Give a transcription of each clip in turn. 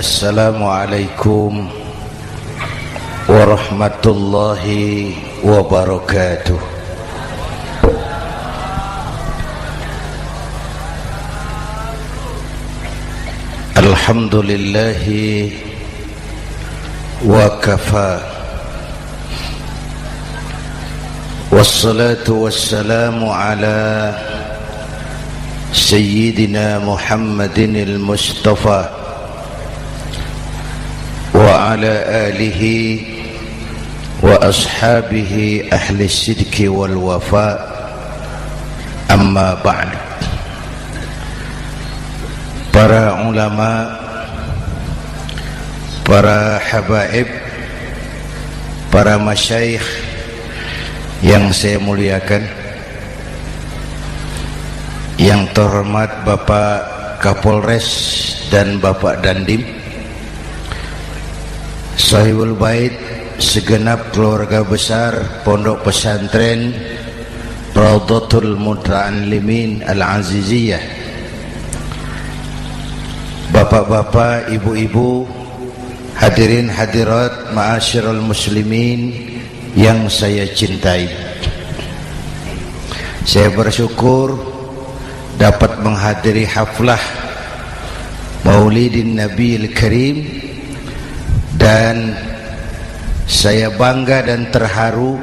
Assalamualaikum warahmatullahi wabarakatuh. Alhamdulillahi wa kafa, wassalatu wassalamu ala sayyidina Muhammadin al-Mustafa wa ala alihi wa ashabihi ahli sidqi wal wafa, amma ba'd. Para ulama, para habaib, para masyayikh yang saya muliakan, yang terhormat Bapak Kapolres dan Bapak Dandim, Sahibul Bait, segenap keluarga besar Pondok Pesantren Raudhatul Muta'allimin Al-Aziziyah, bapak-bapak, ibu-ibu, hadirin hadirat ma'asyiral muslimin yang saya cintai. Saya bersyukur dapat menghadiri haflah Maulidin Nabiil Karim, dan saya bangga dan terharu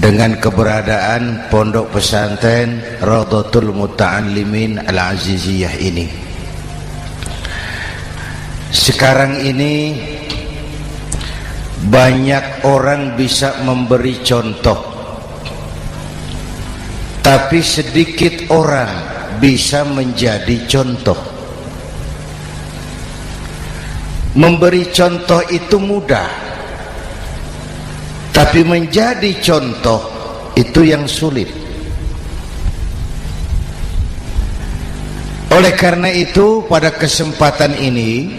dengan keberadaan Pondok Pesantren Raudhatul Muta'allimin Al-Aziziyah ini. Sekarang ini banyak orang bisa memberi contoh, tapi sedikit orang bisa menjadi contoh. Memberi contoh itu mudah, tapi menjadi contoh itu yang sulit. Oleh karena itu, pada kesempatan ini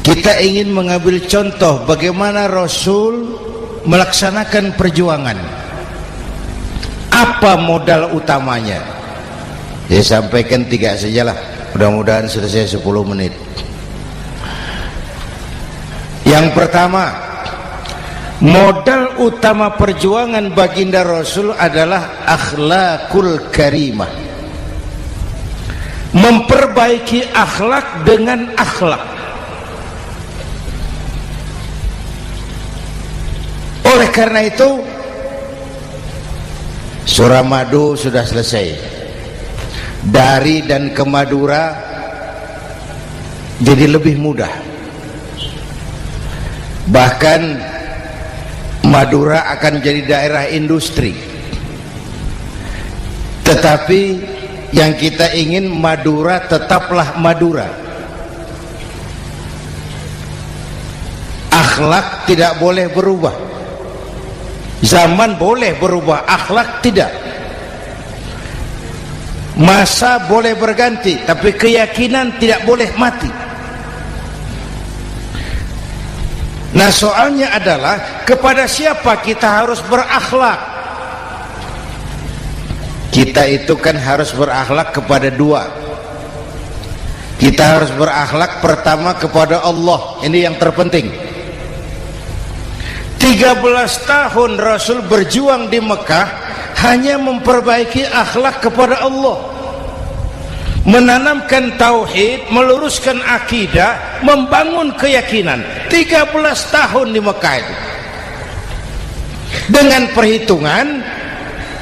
kita ingin mengambil contoh bagaimana Rasul melaksanakan perjuangan. Apa modal utamanya? Saya sampaikan 3 sajalah, mudah-mudahan selesai 10 menit. Yang pertama, modal utama perjuangan baginda Rasul adalah akhlakul karimah. Memperbaiki akhlak dengan akhlak. Oleh karena itu, surah Madu sudah selesai. Dari dan ke Madura jadi lebih mudah. Bahkan Madura akan jadi daerah industri. Tetapi yang kita ingin, Madura tetaplah Madura. Akhlak tidak boleh berubah. Zaman boleh berubah, akhlak tidak. Masa boleh berganti, tapi keyakinan tidak boleh mati. Nah, soalnya adalah kepada siapa kita harus berakhlak? Kita itu kan harus berakhlak kepada 2. Kita harus berakhlak pertama kepada Allah. Ini yang terpenting. 13 tahun Rasul berjuang di Mekah hanya memperbaiki akhlak kepada Allah, menanamkan tauhid, meluruskan akidah, membangun keyakinan. 13 tahun di Mekah itu, dengan perhitungan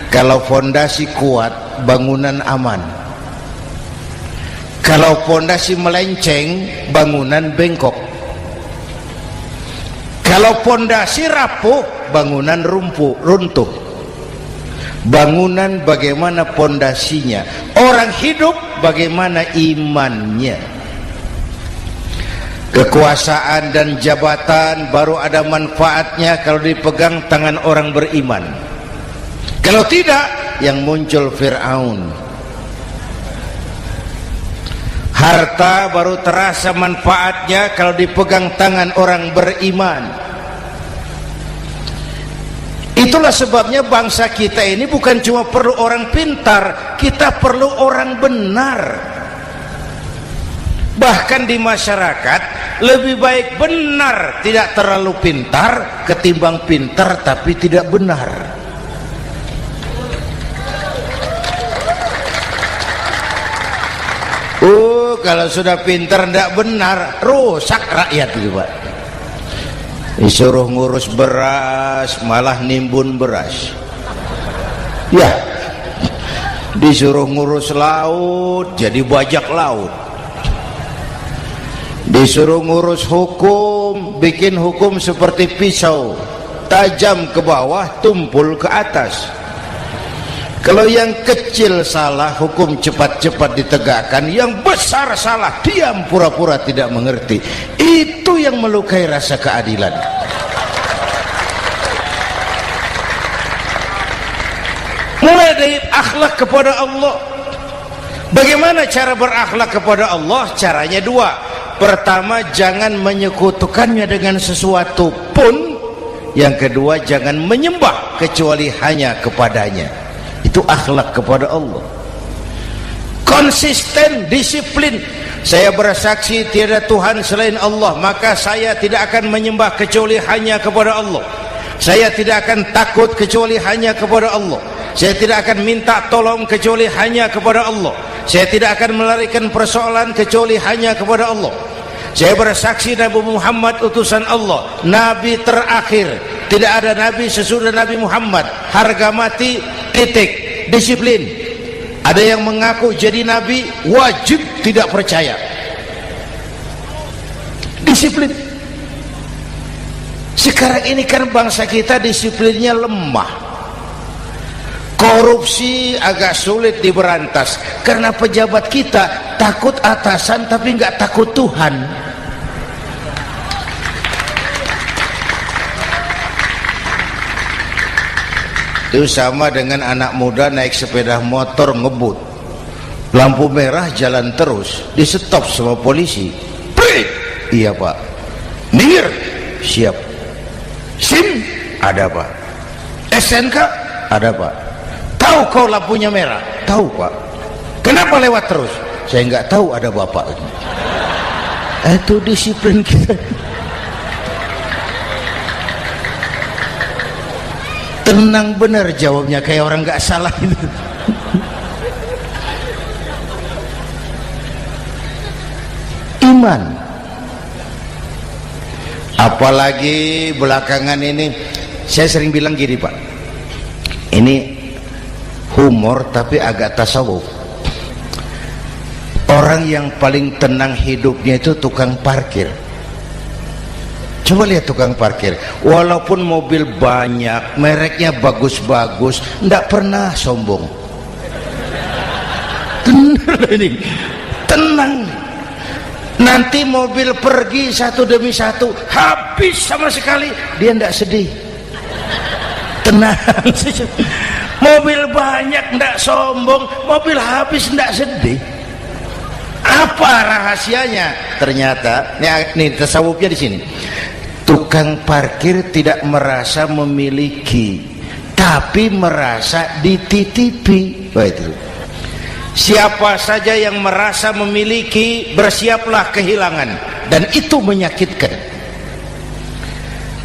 kalau fondasi kuat, bangunan aman. Kalau fondasi melenceng, bangunan bengkok. Kalau fondasi rapuh, bangunan runtuh. Bangunan bagaimana fondasinya? Orang hidup bagaimana imannya? Kekuasaan dan jabatan baru ada manfaatnya kalau dipegang tangan orang beriman. Kalau tidak, yang muncul Fir'aun. Harta baru terasa manfaatnya kalau dipegang tangan orang beriman. Itulah sebabnya bangsa kita ini bukan cuma perlu orang pintar, kita perlu orang benar. Bahkan di masyarakat lebih baik benar tidak terlalu pintar ketimbang pintar tapi tidak benar. Kalau sudah pintar tidak benar, rusak rakyat itu Pak. Disuruh ngurus beras malah nimbun beras, ya. Disuruh ngurus laut jadi bajak laut. Disuruh ngurus hukum, bikin hukum seperti pisau, tajam ke bawah, tumpul ke atas. Kalau yang kecil salah, hukum cepat-cepat ditegakkan. Yang besar salah, diam pura-pura tidak mengerti. Itu yang melukai rasa keadilan. Mulai dari akhlak kepada Allah. Bagaimana cara berakhlak kepada Allah? Caranya dua. Pertama, jangan menyekutukannya dengan sesuatu pun. Yang kedua, jangan menyembah kecuali hanya kepadanya. Itu akhlak kepada Allah. Konsisten, disiplin. Saya bersaksi tiada Tuhan selain Allah, maka saya tidak akan menyembah kecuali hanya kepada Allah. Saya tidak akan takut kecuali hanya kepada Allah. Saya tidak akan minta tolong kecuali hanya kepada Allah. Saya tidak akan melarikan persoalan kecuali hanya kepada Allah. Saya bersaksi Nabi Muhammad utusan Allah, Nabi terakhir. Tidak ada Nabi sesudah Nabi Muhammad. Harga mati, titik. Disiplin. Ada yang mengaku jadi Nabi, wajib tidak percaya. Disiplin. Sekarang ini kan bangsa kita disiplinnya lemah. Korupsi agak sulit diberantas karena pejabat kita takut atasan tapi nggak takut Tuhan. Itu sama dengan anak muda naik sepeda motor ngebut, lampu merah jalan terus, di stop sama polisi. Break. Iya Pak. Minggir. Siap. SIM ada Pak. SNK ada Pak. Tahu kau lampunya merah? Tahu Pak. Kenapa lewat terus? Saya nggak tahu, ada bapak. Itu disiplin kita. Tenang benar jawabnya, kayak orang nggak salah itu. Iman. Apalagi belakangan ini saya sering bilang gini Pak, ini humor tapi agak tasawuf. Orang yang paling tenang hidupnya itu tukang parkir. Coba lihat tukang parkir, walaupun mobil banyak, mereknya bagus-bagus, tidak pernah sombong. Tenang ini, tenang. Nanti mobil pergi satu demi satu, habis sama sekali, dia tidak sedih. Tenang. Mobil banyak tidak sombong, mobil habis tidak sedih. Apa rahasianya? Ternyata, nih tasawufnya di sini. Tukang parkir tidak merasa memiliki, tapi merasa dititipi. Wah, itu. Siapa saja yang merasa memiliki, bersiaplah kehilangan, dan itu menyakitkan.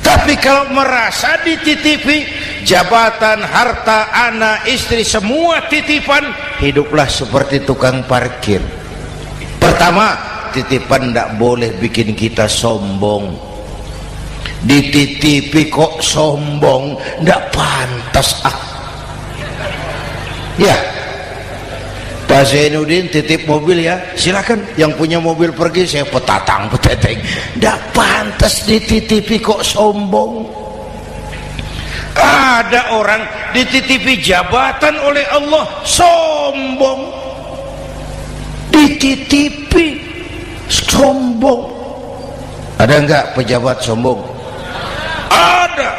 Tapi kalau merasa dititipi, jabatan, harta, anak, istri, semua titipan, hiduplah seperti tukang parkir. Pertama, titipan tidak boleh bikin kita sombong. Dititipi kok sombong, tidak pantas ya. Pak Zainuddin titip mobil ya, silakan. Yang punya mobil pergi, saya petatang peteteng. Tidak pantas dititipi kok sombong. Ada orang dititipi jabatan oleh Allah sombong. Dititipi sombong. Ada enggak pejabat sombong? Ada.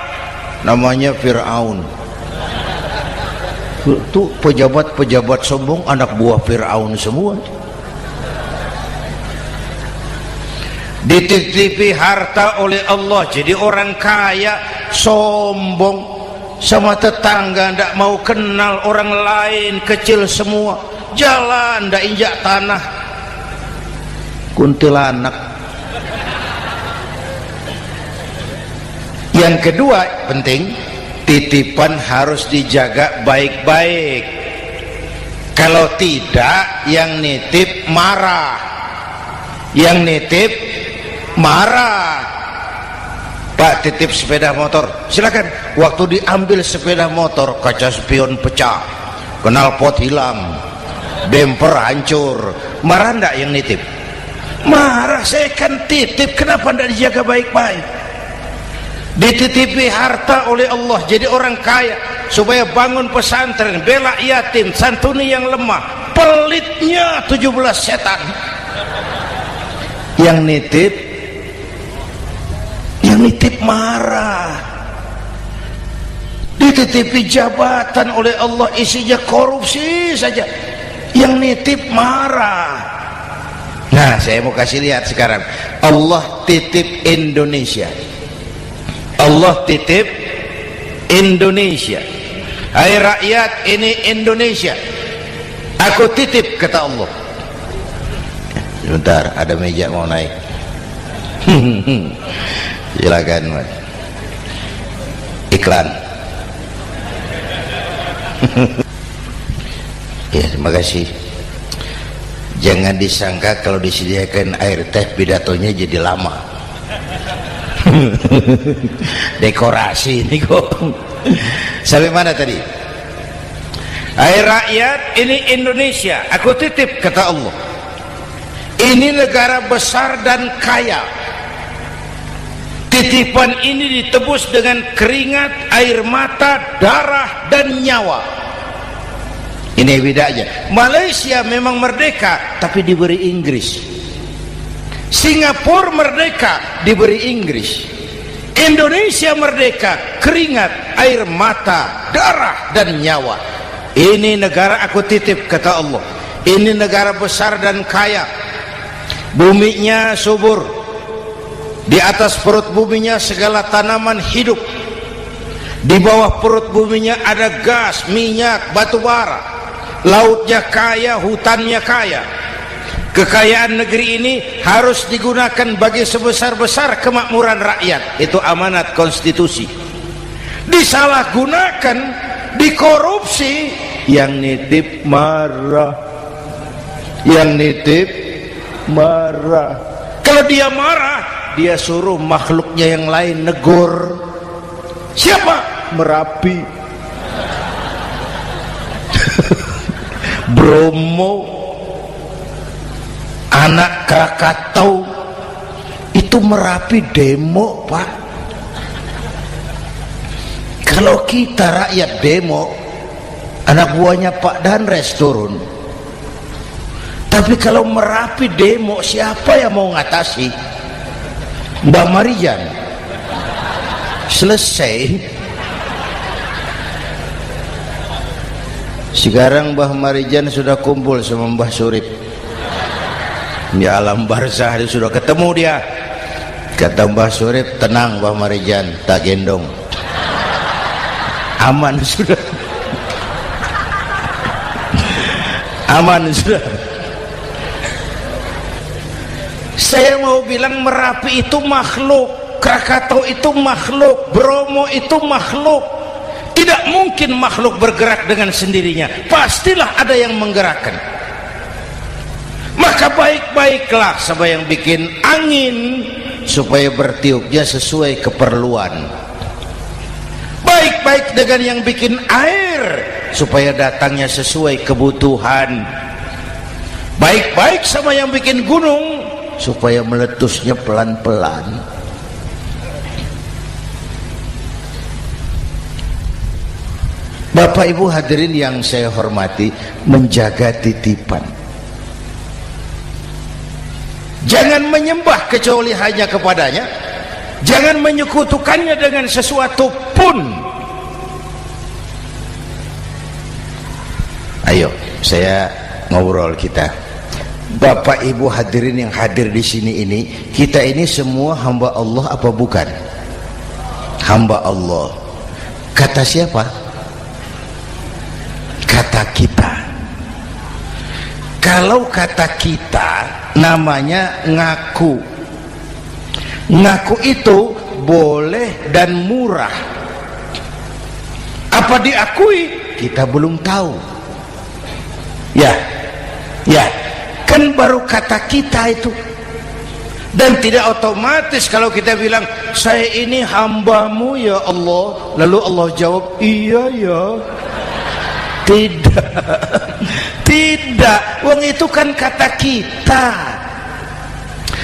Namanya Fir'aun. Itu pejabat-pejabat sombong anak buah Fir'aun semua. Dititipi harta oleh Allah jadi orang kaya, sombong, sama tetangga tidak mau kenal, orang lain kecil semua, jalan tidak injak tanah. kuntilanak. Yang kedua penting, titipan harus dijaga baik-baik. Kalau tidak, yang nitip marah. Yang nitip marah. Pak, titip sepeda motor, silakan. Waktu diambil sepeda motor, kaca spion pecah, knalpot hilang, bemper hancur. Marah enggak yang nitip? Marah. Saya kan titip, kenapa enggak dijaga baik-baik? Dititipi harta oleh Allah jadi orang kaya supaya bangun pesantren, bela yatim, santuni yang lemah. Pelitnya 17 setan. Yang nitip marah. Dititipi jabatan oleh Allah isinya korupsi saja, yang nitip marah. Nah, saya mau kasih lihat sekarang. Allah titip Indonesia. Allah titip Indonesia. Hai rakyat, ini Indonesia, aku titip, kata Allah. Sebentar, ada meja mau naik. Silakan, Mas. Iklan. Ya, terima kasih. Jangan disangka kalau disediakan air teh pidatonya jadi lama. Dekorasi ini kok. Sampai mana tadi? Hai rakyat, ini Indonesia, aku titip, kata Allah. Ini negara besar dan kaya. Titipan ini ditebus dengan keringat, air mata, darah, dan nyawa. Ini bedanya. Malaysia memang merdeka tapi diberi Inggris. Singapura merdeka diberi Inggris. Indonesia merdeka, keringat, air mata, darah, dan nyawa. Ini negara aku titip, kata Allah. Ini negara besar dan kaya. Buminya subur. Di atas perut buminya segala tanaman hidup. Di bawah perut buminya ada gas, minyak, batu bara. Lautnya kaya, hutannya kaya. Kekayaan negeri ini harus digunakan bagi sebesar-besar kemakmuran rakyat. Itu amanat konstitusi. Disalahgunakan, dikorupsi, yang nitip marah. Yang nitip marah. Kalau dia marah, dia suruh makhluknya yang lain negur. Siapa? Merapi, Bromo, anak Krakatau. Itu Merapi demo, Pak. Kalau kita rakyat demo, anak buahnya Pak Danres turun. Tapi kalau Merapi demo, siapa yang mau ngatasi? Mbak Marijan. Selesai. Sekarang Mbah Marijan sudah kumpul sama Mbah Surip di alam barzah, dia sudah ketemu dia. Kata Mbah Surip, tenang Mbah Marijan, tak gendong, aman sudah. Aman sudah. Saya mau bilang Merapi itu makhluk, Krakatau itu makhluk, Bromo itu makhluk. Tidak mungkin makhluk bergerak dengan sendirinya, pastilah ada yang menggerakkan. Maka baik-baiklah sama yang bikin angin supaya bertiupnya sesuai keperluan. Baik-baik dengan yang bikin air supaya datangnya sesuai kebutuhan. Baik-baik sama yang bikin gunung supaya meletusnya pelan-pelan. Bapak Ibu hadirin yang saya hormati, menjaga titipan. Jangan menyembah kecuali hanya kepadanya. Jangan menyekutukannya dengan sesuatu pun. Ayo, saya ngobrol kita. Bapak Ibu hadirin yang hadir di sini ini, kita ini semua hamba Allah apa bukan? Hamba Allah. Kata siapa? Kata kita. Kalau kata kita namanya ngaku. Ngaku itu boleh dan murah. Apa diakui? Kita belum tahu. Ya, kan baru kata kita itu. Dan tidak otomatis kalau kita bilang saya ini hambamu ya Allah, lalu Allah jawab iya ya. Tidak, wong itu kan kata kita.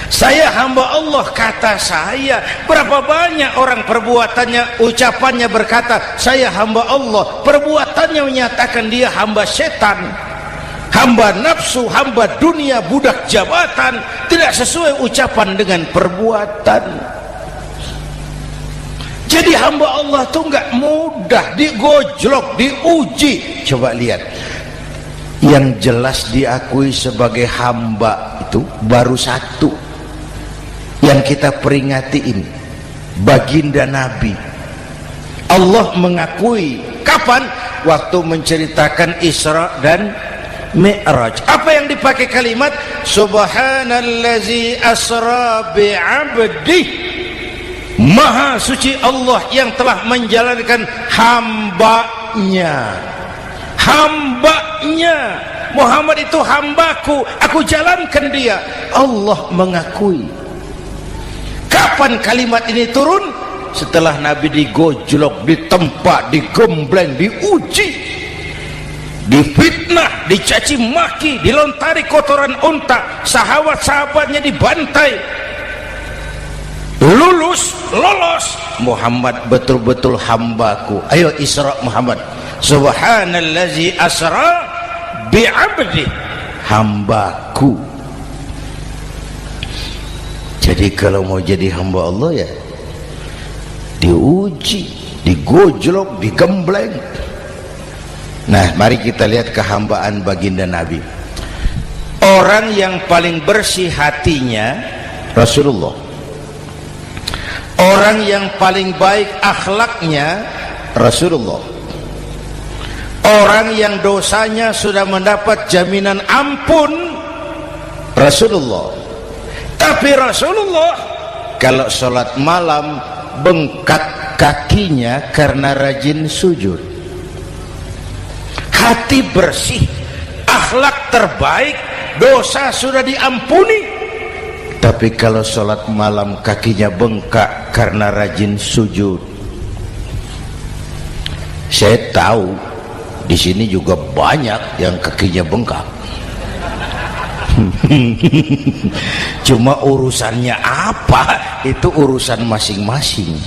Saya hamba Allah, kata saya. Berapa banyak orang perbuatannya, ucapannya berkata saya hamba Allah, perbuatannya menyatakan dia hamba setan, hamba nafsu, hamba dunia, budak jabatan. Tidak sesuai ucapan dengan perbuatan. Jadi hamba Allah tuh nggak mudah, digojlok, diuji. Coba lihat, yang jelas diakui sebagai hamba itu baru satu yang kita peringati ini, baginda Nabi. Allah mengakui kapan? Waktu menceritakan Isra dan Mi'raj. Apa yang dipakai kalimat? Subhanallazi asra bi'abdih. Maha suci Allah yang telah menjalankan hambanya. Hambanya. Muhammad itu hambaku, aku jalankan dia. Allah mengakui. Kapan kalimat ini turun? Setelah Nabi digojlok, ditempa, digembleng, diuji, difitnah, dicaci maki, dilontari kotoran unta, sahabat-sahabatnya dibantai. Lolos, Muhammad betul-betul hambaku. Ayo Isra Muhammad. Subhanallazi asra bi'abdi, hambaku. Jadi kalau mau jadi hamba Allah ya diuji, digojlok, digembleng. Nah, mari kita lihat kehambaan baginda Nabi. Orang yang paling bersih hatinya Rasulullah. Orang yang paling baik akhlaknya Rasulullah. Orang yang dosanya sudah mendapat jaminan ampun Rasulullah. Tapi Rasulullah kalau sholat malam bengkak kakinya karena rajin sujud. Hati bersih, akhlak terbaik, dosa sudah diampuni. Tapi kalau sholat malam kakinya bengkak karena rajin sujud. Saya tahu di sini juga banyak yang kakinya bengkak. Cuma urusannya apa? Itu urusan masing-masing.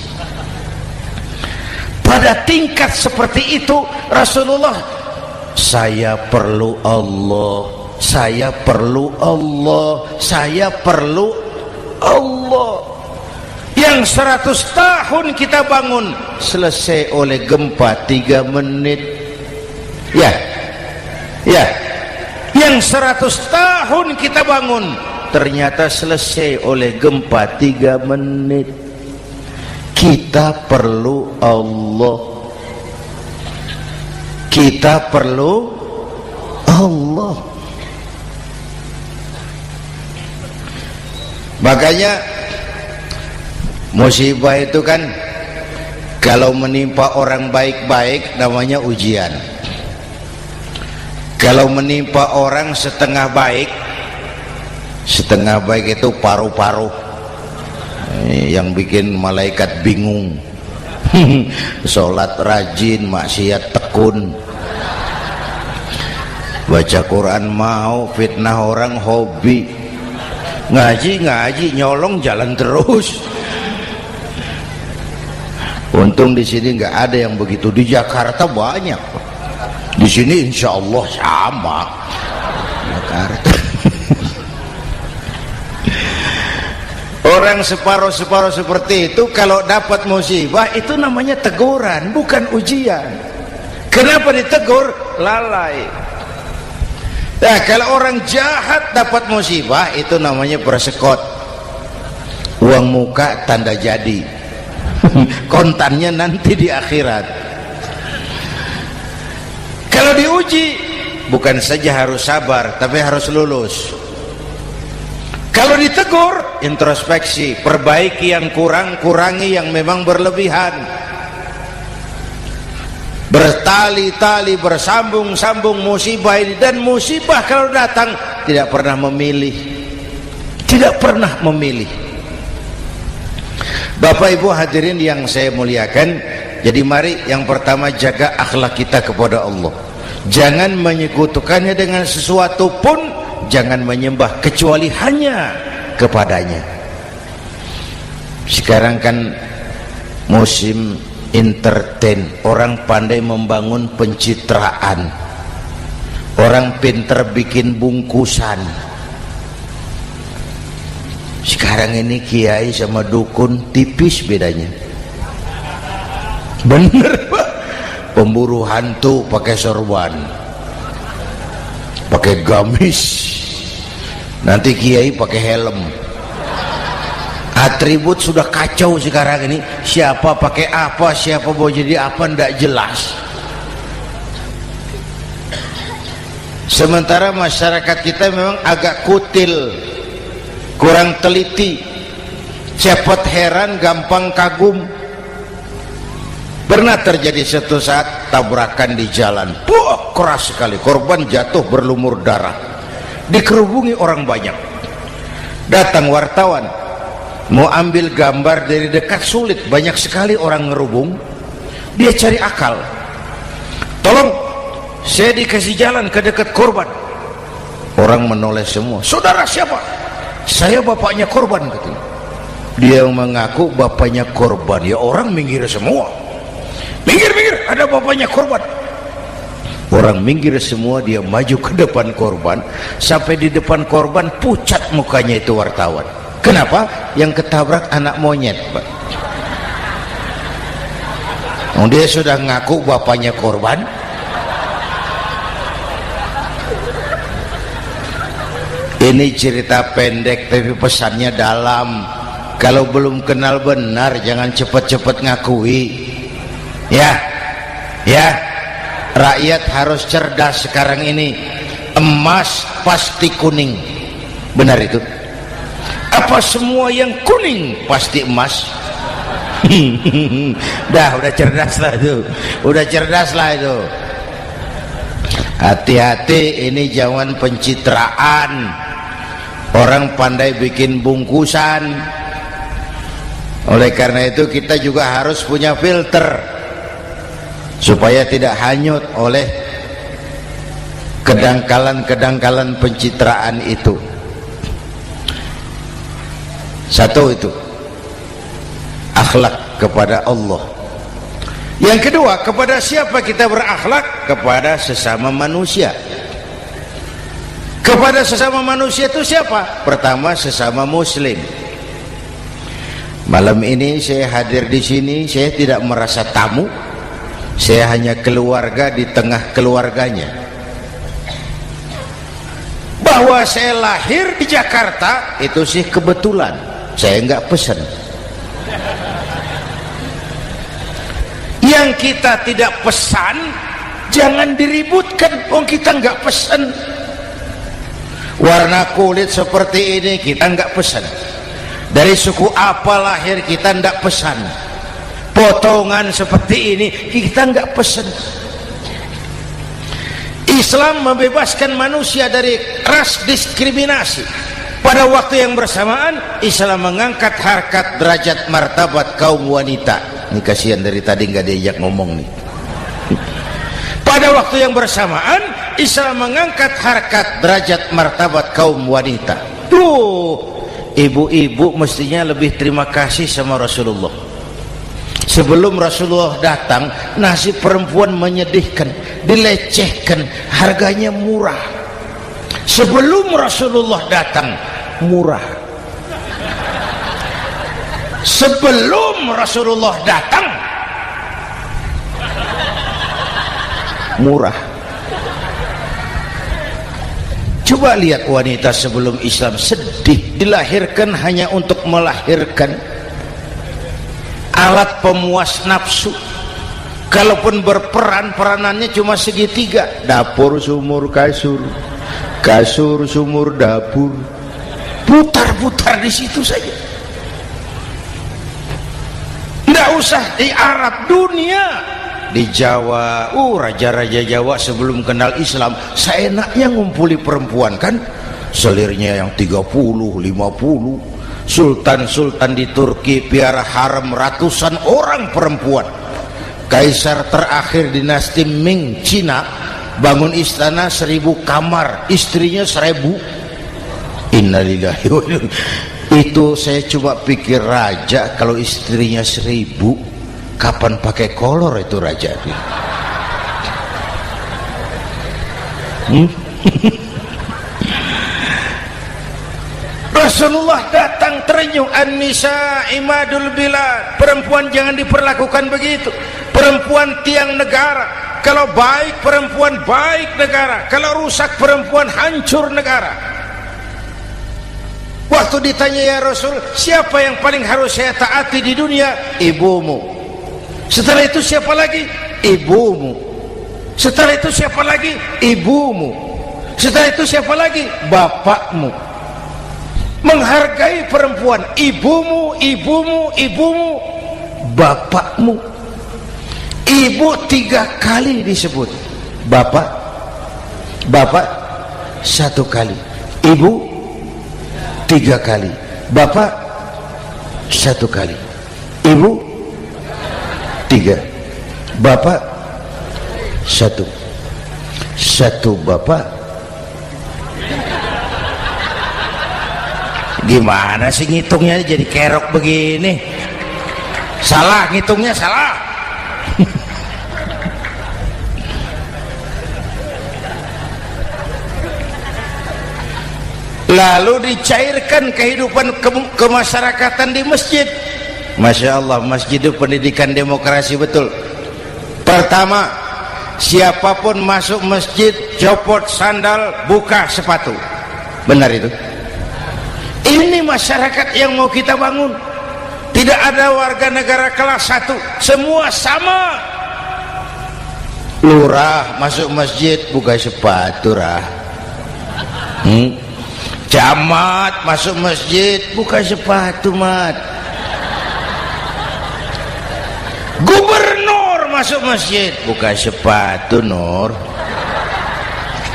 Pada tingkat seperti itu Rasulullah, saya perlu Allah, saya perlu Allah, saya perlu Allah. Yang 100 tahun kita bangun selesai oleh gempa 3 menit. Ya. Yang 100 tahun kita bangun ternyata selesai oleh gempa 3 menit. Kita perlu Allah, kita perlu Allah. Makanya musibah itu kan kalau menimpa orang baik-baik namanya ujian. Kalau menimpa orang setengah baik itu paru-paru, yang bikin malaikat bingung. Sholat rajin, maksiat tekun, baca Quran mau, fitnah orang hobi, ngaji nyolong jalan terus. Untung di sini nggak ada yang begitu. Di Jakarta banyak. Di sini insya Allah sama. Jakarta. Orang separuh-separuh seperti itu kalau dapat musibah itu namanya teguran, bukan ujian. Kenapa ditegur? Lalai. Nah, kalau orang jahat dapat musibah itu namanya persekot. Uang muka tanda jadi. Kontannya nanti di akhirat. Kalau diuji bukan saja harus sabar, tapi harus lulus. Kalau ditegur, introspeksi, perbaiki yang kurang, kurangi yang memang berlebihan. Bertali-tali, bersambung-sambung musibah ini, dan musibah kalau datang tidak pernah memilih, tidak pernah memilih. Bapak Ibu hadirin yang saya muliakan, jadi mari yang pertama jaga akhlak kita kepada Allah. Jangan menyekutukannya dengan sesuatu pun, jangan menyembah kecuali hanya kepadanya. Sekarang kan musim entertain, orang pandai membangun pencitraan, orang pinter bikin bungkusan. Sekarang ini kiai sama dukun tipis bedanya. Bener Pak, pemburu hantu pakai sorban, pakai gamis, nanti kiai pakai helm. Atribut sudah kacau sekarang ini, siapa pakai apa, siapa mau jadi apa, tidak jelas. Sementara masyarakat kita memang agak kutil, kurang teliti, cepat heran, gampang kagum. Pernah terjadi suatu saat tabrakan di jalan, keras sekali, korban jatuh berlumur darah, dikerubungi orang banyak. Datang wartawan mau ambil gambar dari dekat, sulit, banyak sekali orang ngerubung. Dia cari akal, tolong saya dikasih jalan ke dekat korban. Orang menoleh semua. Saudara siapa? Saya bapaknya korban, katanya. Dia mengaku bapaknya korban. Ya orang minggir semua, minggir, ada bapaknya korban. Orang minggir semua, dia maju ke depan korban. Sampai di depan korban pucat mukanya itu wartawan. Kenapa? Yang ketabrak anak monyet, Pak. Dia sudah ngaku bapaknya korban. Ini cerita pendek tapi pesannya dalam. Kalau belum kenal benar jangan cepat-cepat ngakui. Ya, rakyat harus cerdas sekarang ini. Emas pasti kuning, benar itu? Apa semua yang kuning pasti emas? Udah cerdas lah itu, udah cerdas lah itu. Hati-hati, ini jangan pencitraan. Orang pandai bikin bungkusan. Oleh karena itu kita juga harus punya filter supaya tidak hanyut oleh kedangkalan-kedangkalan pencitraan itu. Satu itu akhlak kepada Allah. Yang kedua, kepada siapa kita berakhlak? Kepada sesama manusia. Kepada sesama manusia itu siapa? Pertama, sesama muslim. Malam ini saya hadir di sini, saya tidak merasa tamu. Saya hanya keluarga di tengah keluarganya. Bahwa saya lahir di Jakarta itu sih kebetulan. Saya enggak pesan. Yang kita tidak pesan jangan diributkan. Kita enggak pesan. Warna kulit seperti ini kita enggak pesan. Dari suku apa lahir kita enggak pesan. Potongan seperti ini kita enggak pesan. Islam membebaskan manusia dari ras diskriminasi. Pada waktu yang bersamaan Islam mengangkat harkat, derajat, martabat kaum wanita. Ini kasihan dari tadi nggak diajak ngomong nih. Pada waktu yang bersamaan Islam mengangkat harkat, derajat, martabat kaum wanita. Tuh, ibu-ibu mestinya lebih terima kasih sama Rasulullah. Sebelum Rasulullah datang, nasib perempuan menyedihkan, dilecehkan, harganya murah. Sebelum Rasulullah datang, murah. Sebelum Rasulullah datang, murah. Coba lihat wanita sebelum Islam, sedih, dilahirkan hanya untuk melahirkan, alat pemuas nafsu. Kalaupun berperan, peranannya cuma segitiga, dapur sumur kasur, kasur sumur dapur, putar-putar di situ saja. Nggak usah di Arab, dunia, di Jawa, raja-raja Jawa sebelum kenal Islam seenaknya ngumpuli perempuan kan, selirnya yang 30, 50. Sultan-sultan di Turki piara harem ratusan orang perempuan. Kaisar terakhir dinasti Ming Cina bangun istana 1000 kamar, istrinya 1000. Innalillahi wa inna. Itu saya cuma pikir, raja kalau istrinya 1000, kapan pakai kolor itu raja? Rasulullah datang terenyuh, an-nisa imadul bilad, perempuan jangan diperlakukan begitu, perempuan tiang negara, kalau baik perempuan baik negara, kalau rusak perempuan hancur negara. Waktu ditanya, ya Rasul, siapa yang paling harus saya taati di dunia? Ibumu. Setelah itu siapa lagi? Ibumu. Setelah itu siapa lagi? Ibumu. Setelah itu siapa lagi? Bapakmu. Menghargai perempuan, ibumu, ibumu, ibumu, bapakmu. Ibu 3 kali disebut, bapak 1 kali, ibu 3 kali, bapak 1 kali, ibu 3, bapak 1 bapak. Gimana sih ngitungnya jadi kerok begini? Salah ngitungnya, salah. Lalu dicairkan kehidupan kemasyarakatan di masjid. Masya Allah, masjid itu pendidikan demokrasi betul. Pertama, siapapun masuk masjid copot sandal, buka sepatu. Benar itu? Ini masyarakat yang mau kita bangun. Tidak ada warga negara kelas 1, semua sama. Lurah masuk masjid buka sepatu, rah. Camat masuk masjid buka sepatu, mat. Gubernur masuk masjid buka sepatu, Nur.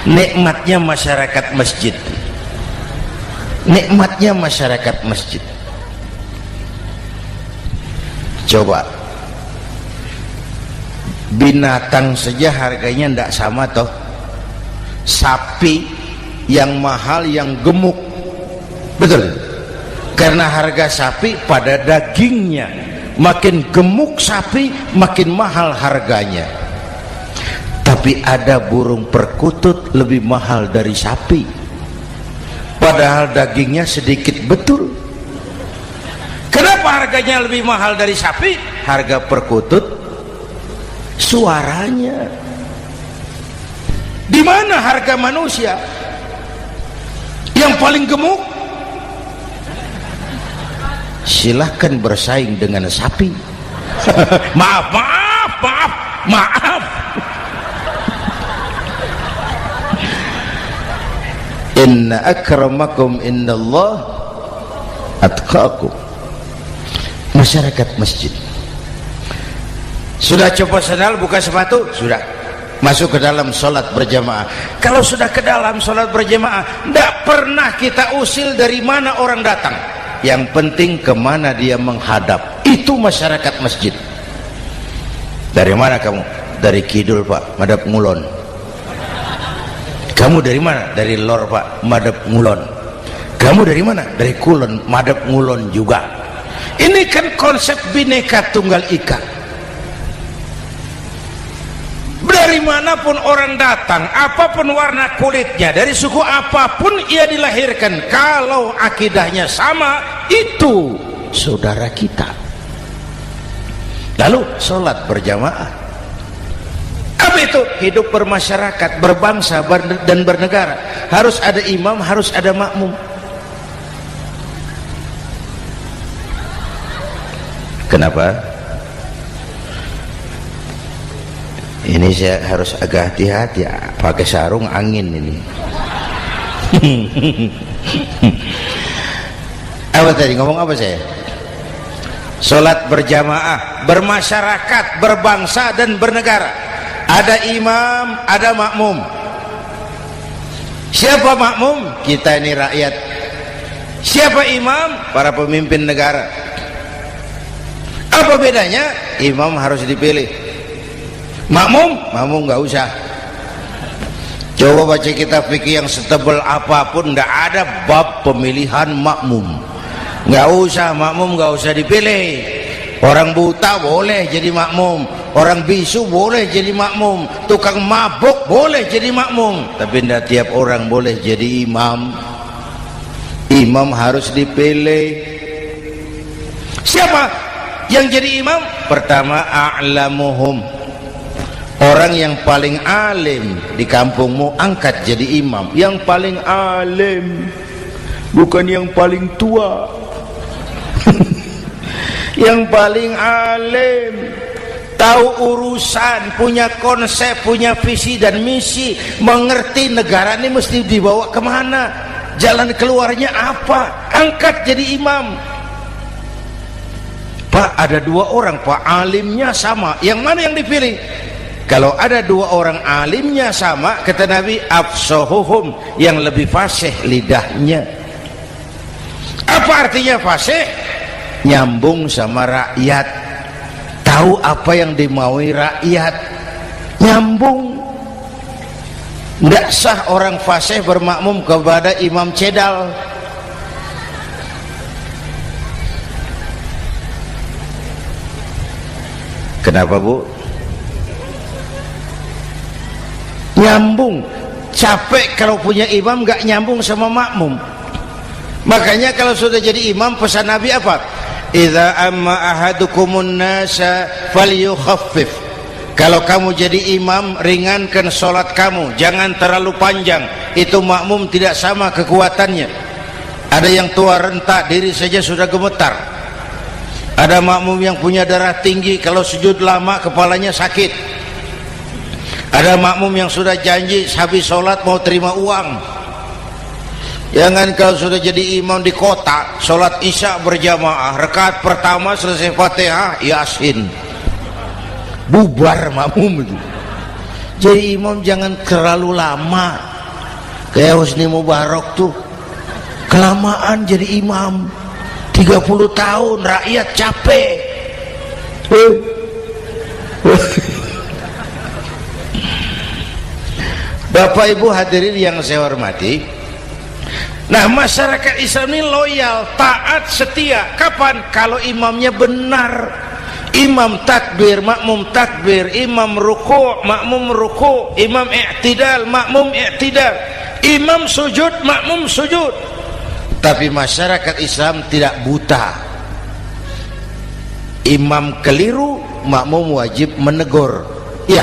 Nikmatnya masyarakat masjid, nikmatnya masyarakat masjid. Coba binatang saja harganya tidak sama toh. Sapi yang mahal yang gemuk, betul, karena harga sapi pada dagingnya. Makin gemuk sapi makin mahal harganya. Tapi ada burung perkutut lebih mahal dari sapi, padahal dagingnya sedikit, betul. Kenapa harganya lebih mahal dari sapi? Harga perkutut suaranya. Di mana harga manusia yang paling gemuk? Silahkan bersaing dengan sapi. Maaf. Inna akramakum indallah atqakum. Masyarakat masjid sudah copot sandal, buka sepatu, sudah masuk ke dalam sholat berjamaah. Kalau sudah ke dalam sholat berjamaah, tidak pernah kita usil dari mana orang datang, yang penting kemana dia menghadap. Itu masyarakat masjid. Dari mana kamu? Dari kidul, Pak, madhab ngulon. Kamu dari mana? Dari lor, Pak, madhab ngulon. Kamu dari mana? Dari kulon, madhab ngulon juga. Ini kan konsep Bhinneka Tunggal Ika. Dari manapun orang datang, apapun warna kulitnya, dari suku apapun ia dilahirkan, kalau akidahnya sama, itu saudara kita. Lalu sholat berjamaah. Apa itu? Hidup bermasyarakat, berbangsa dan bernegara. Harus ada imam, harus ada makmum. Kenapa? Ini saya harus agak hati-hati ya, pakai sarung angin ini. Apa tadi ngomong apa saya? Sholat berjamaah, bermasyarakat, berbangsa dan bernegara. Ada imam, ada makmum. Siapa makmum? Kita ini rakyat. Siapa imam? Para pemimpin negara. Apa bedanya? Imam harus dipilih. Makmum nggak usah. Coba baca kitab fikih yang setebal apapun, nggak ada bab pemilihan makmum. Nggak usah, makmum nggak usah dipilih. Orang buta boleh jadi makmum, orang bisu boleh jadi makmum, tukang mabuk boleh jadi makmum, tapi tidak tiap orang boleh jadi imam. Imam harus dipilih. Siapa yang jadi imam? Pertama, a'lamuhum, orang yang paling alim di kampungmu angkat jadi imam. Yang paling alim, bukan yang paling tua. Yang paling alim, tahu urusan, punya konsep, punya visi dan misi, mengerti negara ini mesti dibawa kemana, jalan keluarnya apa, angkat jadi imam. Pak, ada dua orang Pak, alimnya sama, yang mana yang dipilih? Kalau ada dua orang alimnya sama, kata Nabi, afsahuhum, yang lebih fasih lidahnya. Apa artinya fasih? Nyambung sama rakyat, tahu apa yang dimaui rakyat, nyambung. Tidak sah orang fasih bermakmum kepada imam cedal. Kenapa Bu? Nyambung. Capek kalau punya imam gak nyambung sama makmum. Makanya kalau sudah jadi imam, pesan Nabi apa? Idza amma ahadukumun nasa falyukhaffif. Kalau kamu jadi imam, ringankan sholat kamu, jangan terlalu panjang. Itu makmum tidak sama kekuatannya. Ada yang tua renta, diri saja sudah gemetar. Ada makmum yang punya darah tinggi, kalau sujud lama kepalanya sakit. Ada makmum yang sudah janji habis sholat mau terima uang. Jangan kalau sudah jadi imam di kota, sholat isya berjamaah, rakaat pertama selesai Fatihah, Yasin, bubar makmum itu. Jadi imam jangan terlalu lama, kayak Husni Mubarak tuh kelamaan jadi imam 30 tahun, rakyat capek. Bapak Ibu hadirin yang saya hormati, nah masyarakat Islam ini loyal, taat, setia. Kapan? Kalau imamnya benar. Imam takbir, makmum takbir, imam ruku', makmum ruku', imam i'tidal, makmum i'tidal, imam sujud, makmum sujud. Tapi masyarakat Islam tidak buta. Imam keliru, makmum wajib menegur. Ya,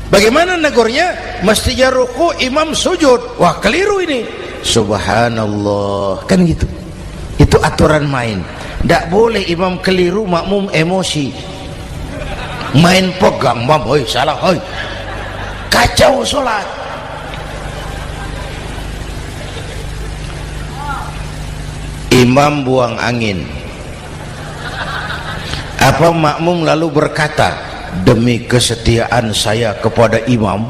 bagaimana negurnya? Mestinya ruku', imam sujud. Wah, keliru ini. Subhanallah, kan gitu. Itu aturan main. Tidak boleh imam keliru, makmum emosi, main pegang, mam, hoi salah, hoi, kacau sholat. Imam buang angin, apa makmum lalu berkata, demi kesetiaan saya kepada imam,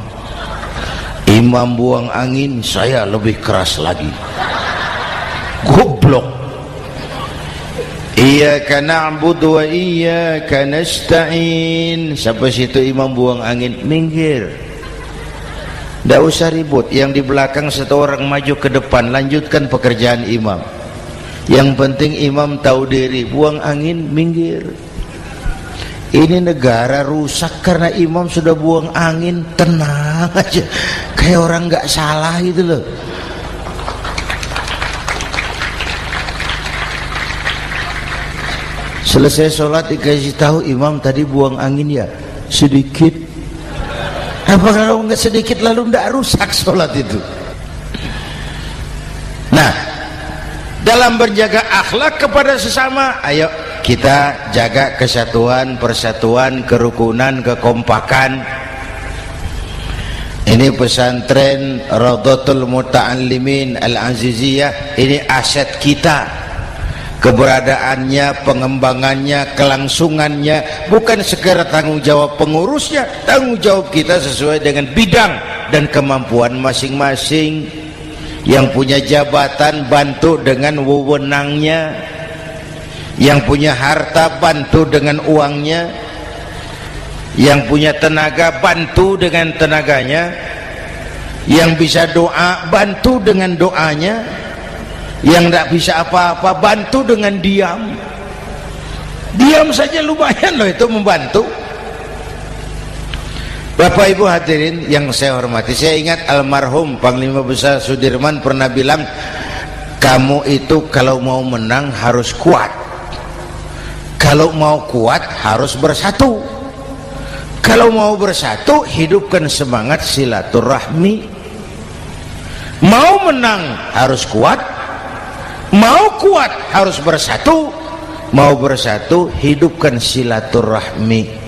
imam buang angin, saya lebih keras lagi. Goblok. Iyyaka na'budu wa iyyaka nasta'in. Sampai situ imam buang angin, minggir, tidak usah ribut. Yang di belakang satu orang maju ke depan, lanjutkan pekerjaan imam. Yang penting imam tahu diri, buang angin, minggir. Ini negara rusak karena imam sudah buang angin. Tenang aja, kayak orang nggak salah gitu loh. Selesai sholat dikasih tahu, imam tadi buang angin ya sedikit. Apa kalau nggak sedikit lalu nggak rusak sholat itu? Nah, dalam berjaga akhlak kepada sesama, ayo kita jaga kesatuan, persatuan, kerukunan, kekompakan. Ini pesantren Raudhatul Muta'allimin Al-Aziziyah, ini aset kita. Keberadaannya, pengembangannya, kelangsungannya bukan sekedar tanggung jawab pengurusnya, tanggung jawab kita sesuai dengan bidang dan kemampuan masing-masing. Yang punya jabatan bantu dengan wewenangnya, yang punya harta bantu dengan uangnya, yang punya tenaga bantu dengan tenaganya, yang bisa doa bantu dengan doanya, yang tidak bisa apa-apa bantu dengan diam. Diam saja lumayan loh itu membantu. Bapak Ibu hadirin yang saya hormati, saya ingat almarhum Panglima Besar Sudirman pernah bilang, kamu itu kalau mau menang harus kuat, kalau mau kuat harus bersatu, kalau mau bersatu hidupkan semangat silaturahmi. Mau menang harus kuat, mau kuat harus bersatu, mau bersatu hidupkan silaturahmi.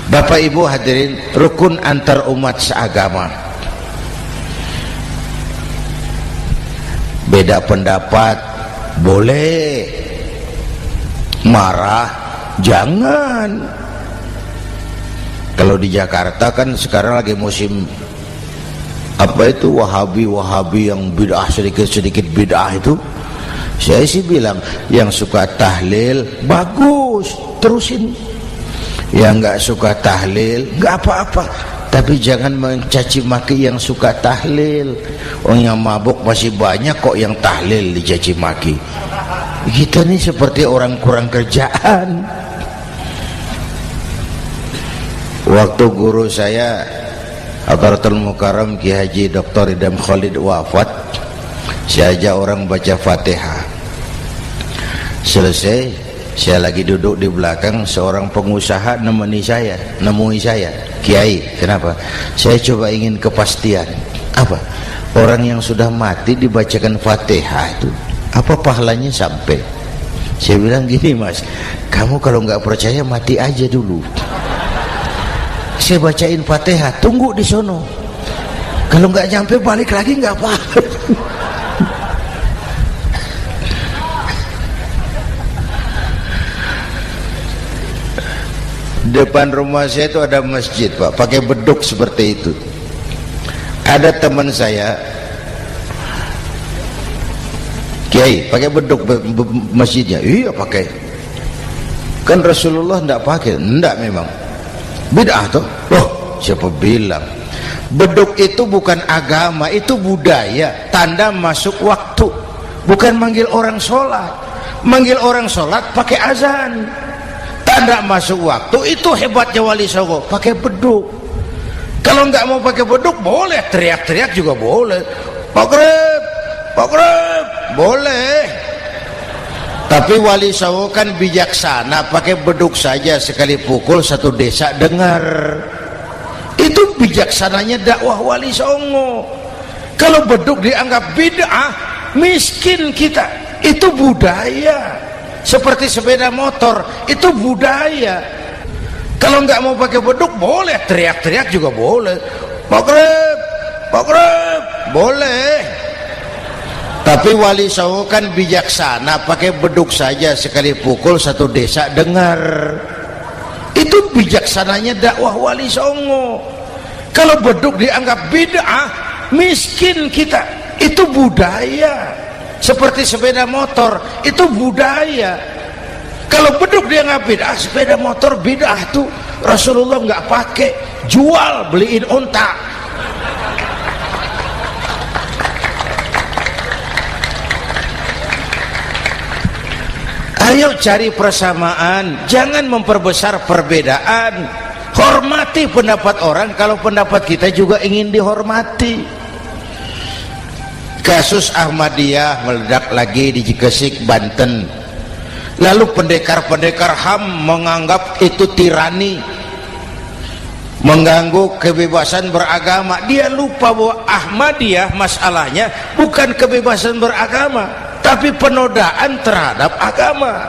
Bapak Ibu hadirin, rukun antar umat seagama. Beda pendapat boleh, marah jangan. Kalau di Jakarta kan sekarang lagi musim apa itu wahabi yang bid'ah, sedikit bid'ah itu. Saya sih bilang yang suka tahlil bagus, terusin. Yang nggak suka tahlil nggak apa-apa, tapi jangan mencaci maki yang suka tahlil. Orang yang mabuk masih banyak kok yang tahlil dicaci maki. Kita nih seperti orang kurang kerjaan. Waktu guru saya Hadratul Mukarram Ki Haji Dr. Idham Khalid wafat, saya ajak orang baca Fatihah. Selesai, saya lagi duduk di belakang, seorang pengusaha nemui saya, Kiai, kenapa? Saya coba ingin kepastian. Apa? Orang yang sudah mati dibacakan Fatihah itu, apa pahalanya sampai? Saya bilang gini, Mas, kamu kalau nggak percaya mati aja dulu. Saya bacain Fatihah, tunggu di sono. Kalau nggak nyampe balik lagi nggak apa-apa. Depan rumah saya itu ada masjid, Pak, pakai beduk seperti itu. Ada teman saya Kiai pakai beduk masjidnya. Iya pakai. Kan Rasulullah enggak pakai. Enggak memang. Bid'ah tuh. Oh, siapa bilang? Beduk itu bukan agama, itu budaya, tanda masuk waktu. Bukan manggil orang sholat. Manggil orang sholat pakai azan. Tanda masuk waktu, itu hebatnya Wali Songo, pakai beduk. Kalau nggak mau pakai beduk boleh, teriak-teriak juga boleh. Maghrib, boleh. Tapi Wali Songo kan bijaksana, pakai beduk saja, sekali pukul satu desa dengar. Itu bijaksananya dakwah Wali Songo. Kalau beduk dianggap bid'ah, miskin kita. Itu budaya. Seperti sepeda motor, itu budaya. Kalau nggak mau pakai beduk boleh, teriak-teriak juga boleh. Maghrib, boleh. Tapi Wali Songo kan bijaksana, pakai beduk saja, sekali pukul satu desa dengar. Itu bijaksananya dakwah Wali Songo. Kalau beduk dianggap bid'ah, miskin kita. Itu budaya. Seperti sepeda motor, itu budaya. Kalau beduk dia nggak bid'ah, sepeda motor bid'ah tuh. Rasulullah nggak pakai, jual, beliin unta. Ayo cari persamaan, jangan memperbesar perbedaan. Hormati pendapat orang kalau pendapat kita juga ingin dihormati. Kasus Ahmadiyah meledak lagi di Cikesik, Banten. Lalu pendekar-pendekar HAM menganggap itu tirani, mengganggu kebebasan beragama. Dia lupa bahwa Ahmadiyah masalahnya bukan kebebasan beragama, tapi penodaan terhadap agama.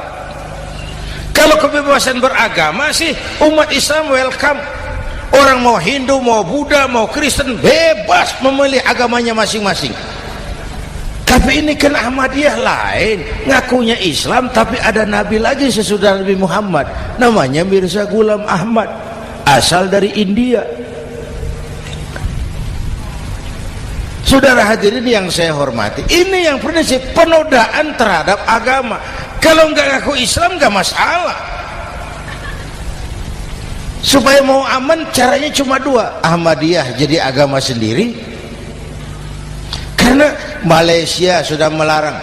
Kalau kebebasan beragama sih umat Islam welcome. Orang mau Hindu, mau Buddha, mau Kristen bebas memilih agamanya masing-masing. Tapi ini kan Ahmadiyah lain, ngakunya Islam tapi ada nabi lagi sesudah Nabi Muhammad, namanya Mirza Ghulam Ahmad, asal dari India. Saudara hadirin yang saya hormati, ini yang prinsip penodaan terhadap agama. Kalau nggak ngaku Islam nggak masalah. Supaya mau aman caranya cuma dua, Ahmadiyah jadi agama sendiri, karena Malaysia sudah melarang,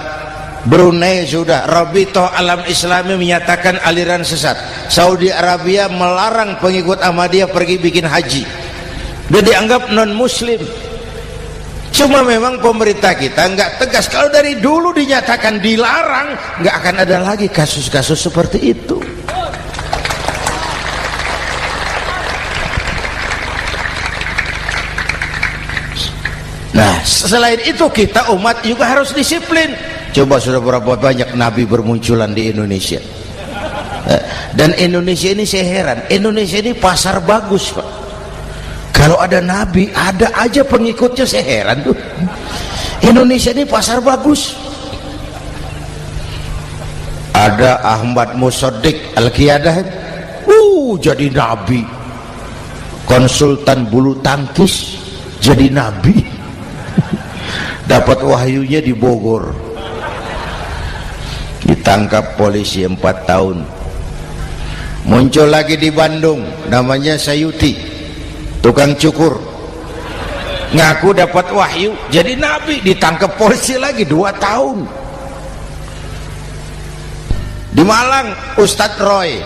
Brunei sudah, Rabitoh Alam Islami menyatakan aliran sesat, Saudi Arabia melarang pengikut Ahmadiyah pergi bikin haji, dia dianggap non muslim. Cuma memang pemerintah kita nggak tegas. Kalau dari dulu dinyatakan dilarang, nggak akan ada lagi kasus-kasus seperti itu. Nah, selain itu kita umat juga harus disiplin. Coba sudah berapa banyak nabi bermunculan di Indonesia. Dan Indonesia ini saya heran, Indonesia ini pasar bagus, Pak. Kalau ada nabi, ada aja pengikutnya, saya heran tuh. Indonesia ini pasar bagus. Ada Ahmad Musaddiq Al-Qiyadah, jadi nabi. Konsultan bulu tangkis jadi nabi. Dapat wahyunya di Bogor, ditangkap polisi 4 tahun. Muncul lagi di Bandung, namanya Sayuti, tukang cukur, ngaku dapat wahyu jadi nabi, ditangkap polisi lagi 2 tahun. Di Malang Ustadz Roy,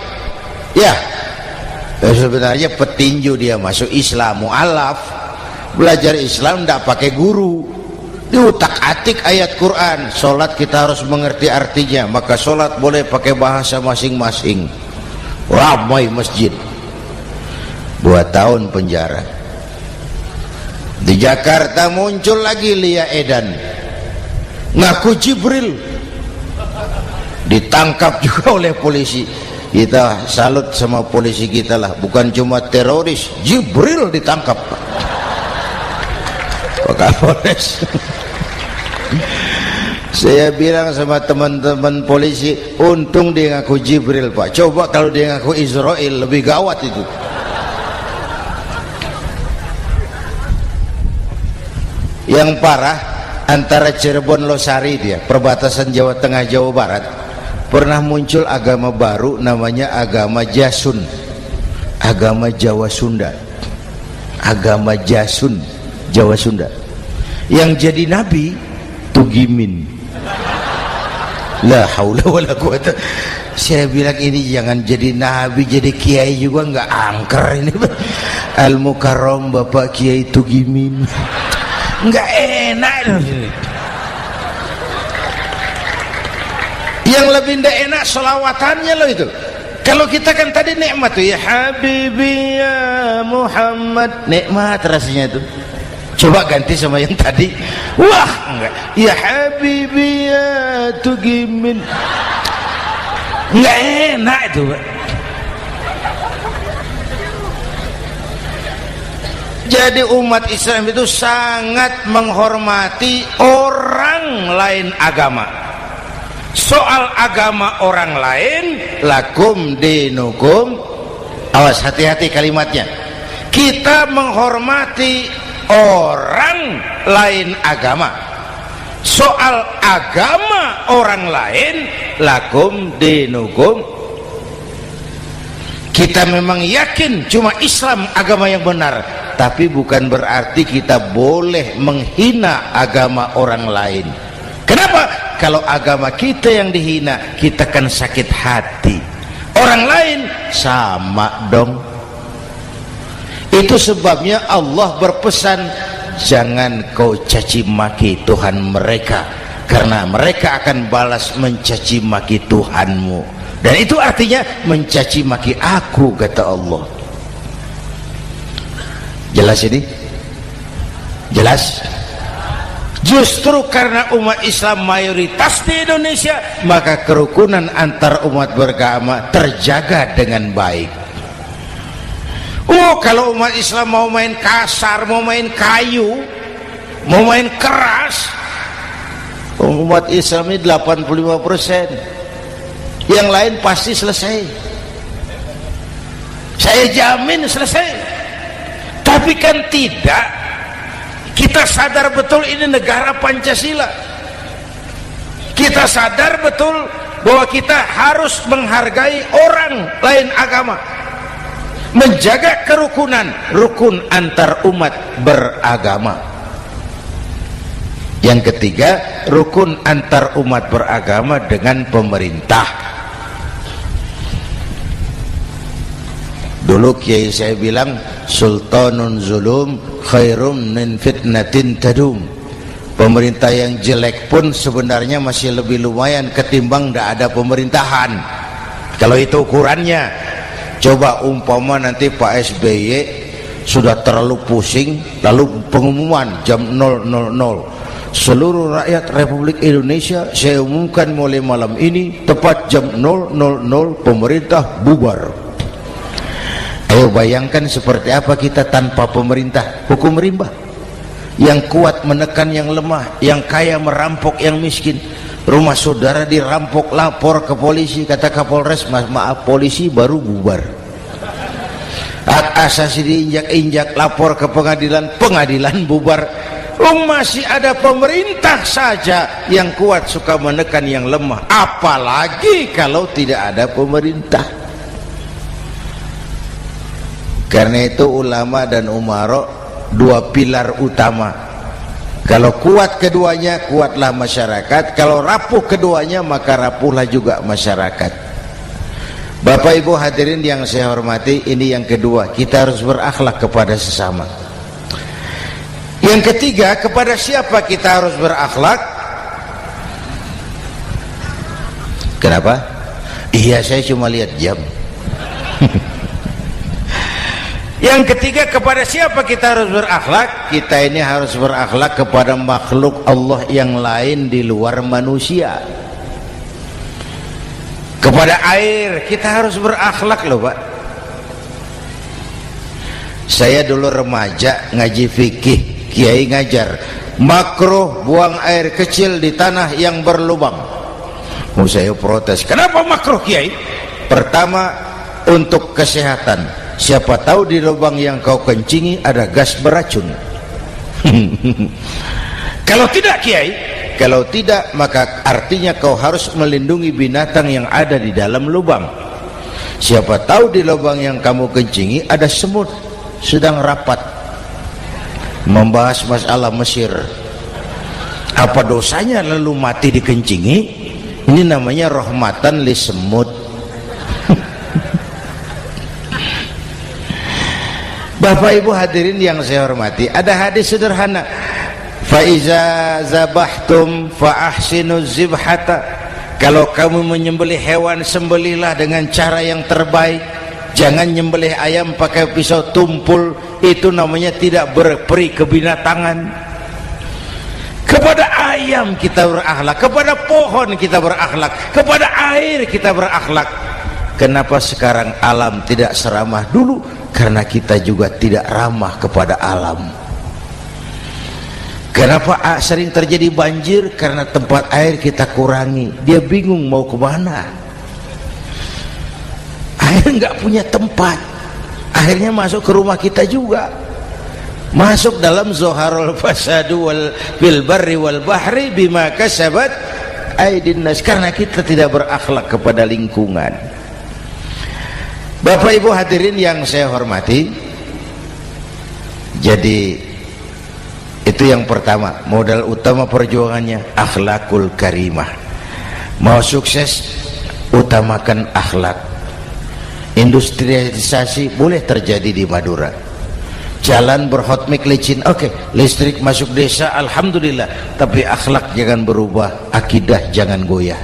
ya sebenarnya petinju, dia masuk Islam, mu'alaf, belajar Islam tidak pakai guru, diutak-atik ayat Quran. Sholat kita harus mengerti artinya, maka sholat boleh pakai bahasa masing-masing. Ramai masjid. 2 tahun penjara. Di Jakarta muncul lagi Lia Edan, ngaku Jibril, ditangkap juga oleh polisi. Kita salut sama polisi kita lah, bukan cuma teroris, Jibril ditangkap Pak Kapolres. Saya bilang sama teman-teman polisi, untung dia ngaku Jibril, Pak. Coba kalau dia ngaku Israel, lebih gawat itu. Yang parah, antara Cirebon Losari, dia perbatasan Jawa Tengah Jawa Barat, pernah muncul agama baru namanya agama Jasun, agama Jawa Sunda, agama Jasun Jawa Sunda. Yang jadi nabi Tugimin. La haula wala quwata. Saya bilang ini jangan jadi nabi, jadi kiai juga nggak angker ini. Al Mukarram Bapak Kiai Tugimin, nggak enak. Yang lebih ndak enak selawatannya loh itu. Kalau kita kan tadi nikmat tuh, ya Habibi ya Muhammad, nikmat rasanya itu. Coba ganti sama yang tadi, wah enggak, ya Habibi ya Tugimin, enggak enak itu, Pak. Jadi umat Islam itu sangat menghormati orang lain agama. Soal agama orang lain, lakum dinukum, awas hati-hati kalimatnya. Kita menghormati orang lain agama. Soal agama orang lain, lakum dinukum. Kita memang yakin cuma Islam agama yang benar, tapi bukan berarti kita boleh menghina agama orang lain. Kenapa? Kalau agama kita yang dihina, kita kan sakit hati. Orang lain sama dong. Itu sebabnya Allah berpesan, jangan kau caci maki Tuhan mereka, karena mereka akan balas mencaci maki Tuhanmu. Dan itu artinya mencaci maki aku, kata Allah. Jelas ini? Jelas? Justru karena umat Islam mayoritas di Indonesia, maka kerukunan antar umat beragama terjaga dengan baik. Oh, kalau umat Islam mau main kasar, mau main kayu, mau main keras, umat Islam ini 85%, yang lain pasti selesai. Saya jamin selesai. Tapi kan tidak. Kita sadar betul ini negara Pancasila. Kita sadar betul bahwa kita harus menghargai orang lain agama, menjaga kerukunan, rukun antar umat beragama. Yang ketiga, rukun antar umat beragama dengan pemerintah. Dulu kiai saya bilang, sultanun zulum khairum min fitnatin tadum. Pemerintah yang jelek pun sebenarnya masih lebih lumayan ketimbang tidak ada pemerintahan, kalau itu ukurannya. Coba umpama nanti Pak SBY sudah terlalu pusing, lalu pengumuman jam 000, seluruh rakyat Republik Indonesia saya umumkan mulai malam ini tepat jam 000 pemerintah bubar. Ayo bayangkan seperti apa kita tanpa pemerintah. Hukum rimba, yang kuat menekan yang lemah, yang kaya merampok yang miskin. Rumah saudara dirampok, lapor ke polisi, kata Kapolres, maaf polisi baru bubar. Hak asasi diinjak-injak, lapor ke pengadilan, pengadilan bubar. Masih ada pemerintah saja yang kuat suka menekan yang lemah, apalagi kalau tidak ada pemerintah. Karena itu ulama dan umarok dua pilar utama. Kalau kuat keduanya, kuatlah masyarakat. Kalau rapuh keduanya, maka rapuhlah juga masyarakat. Bapak Ibu hadirin yang saya hormati, ini yang kedua, kita harus berakhlak kepada sesama. Yang ketiga, kepada siapa kita harus berakhlak? Kenapa? Iya, saya cuma lihat jam. Yang ketiga, kepada siapa kita harus berakhlak? Kita ini harus berakhlak kepada makhluk Allah yang lain di luar manusia. Kepada air kita harus berakhlak loh Pak. Saya dulu remaja ngaji fikih, kiai ngajar makruh buang air kecil di tanah yang berlubang. Saya protes, kenapa makruh kiai? Pertama, untuk kesehatan. Siapa tahu di lubang yang kau kencingi ada gas beracun. Kalau tidak kiai, kalau tidak maka artinya kau harus melindungi binatang yang ada di dalam lubang. Siapa tahu di lubang yang kamu kencingi ada semut sedang rapat membahas masalah Mesir. Apa dosanya lalu mati dikencingi? Ini namanya rahmatan li semut. Bapak Ibu hadirin yang saya hormati, ada hadis sederhana, fa iza zabahtum fa ahsinu zibhata. Kalau kamu menyembelih hewan, sembelihlah dengan cara yang terbaik. Jangan nyembelih ayam pakai pisau tumpul, itu namanya tidak berperi kebinatangan. Kepada ayam kita berakhlak, kepada pohon kita berakhlak, kepada air kita berakhlak. Kenapa sekarang alam tidak seramah dulu? Karena kita juga tidak ramah kepada alam. Kenapa sering terjadi banjir? Karena tempat air kita kurangi. Dia bingung mau kemana. Air nggak punya tempat. Akhirnya masuk ke rumah kita juga. Masuk dalam zoharul fasadu bil barri wal bahri bima kasabat aydin nas. Karena kita tidak berakhlak kepada lingkungan. Bapak Ibu hadirin yang saya hormati, jadi itu yang pertama, modal utama perjuangannya akhlakul karimah. Mau sukses, utamakan akhlak. Industrialisasi boleh terjadi di Madura, jalan berhotmik licin, oke, listrik masuk desa, alhamdulillah, tapi akhlak jangan berubah, akidah jangan goyah.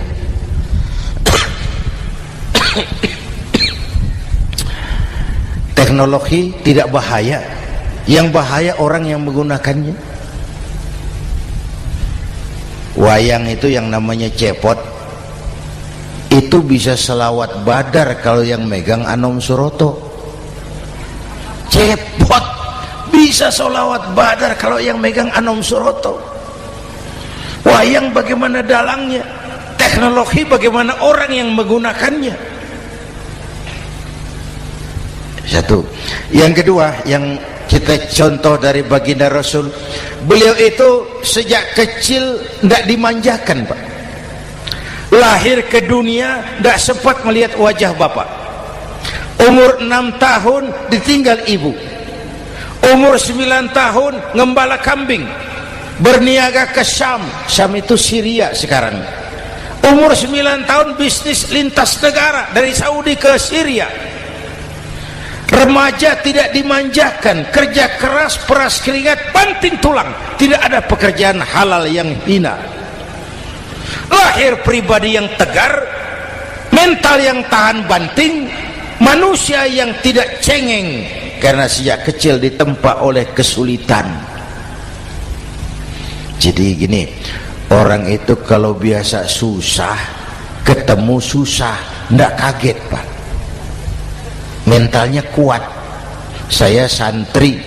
Teknologi tidak bahaya, yang bahaya orang yang menggunakannya. Wayang itu yang namanya cepot itu bisa selawat badar kalau yang megang Anom Suroto. Cepot bisa selawat badar kalau yang megang Anom Suroto. Wayang bagaimana dalangnya, teknologi bagaimana orang yang menggunakannya. Satu. Yang kedua, yang kita contoh dari baginda Rasul, beliau itu sejak kecil tidak dimanjakan, Pak. Lahir ke dunia tidak sempat melihat wajah bapak. Umur 6 tahun ditinggal ibu. Umur 9 tahun ngembala kambing, berniaga ke Syam. Syam itu Syria sekarang. Umur 9 tahun bisnis lintas negara dari Saudi ke Syria. Remaja tidak dimanjakan, kerja keras, peras keringat, banting tulang, tidak ada pekerjaan halal yang hina. Lahir pribadi yang tegar, mental yang tahan banting, manusia yang tidak cengeng karena sejak kecil ditempa oleh kesulitan. Jadi gini, orang itu kalau biasa susah, ketemu susah, tidak kaget, Pak. Mentalnya kuat. Saya santri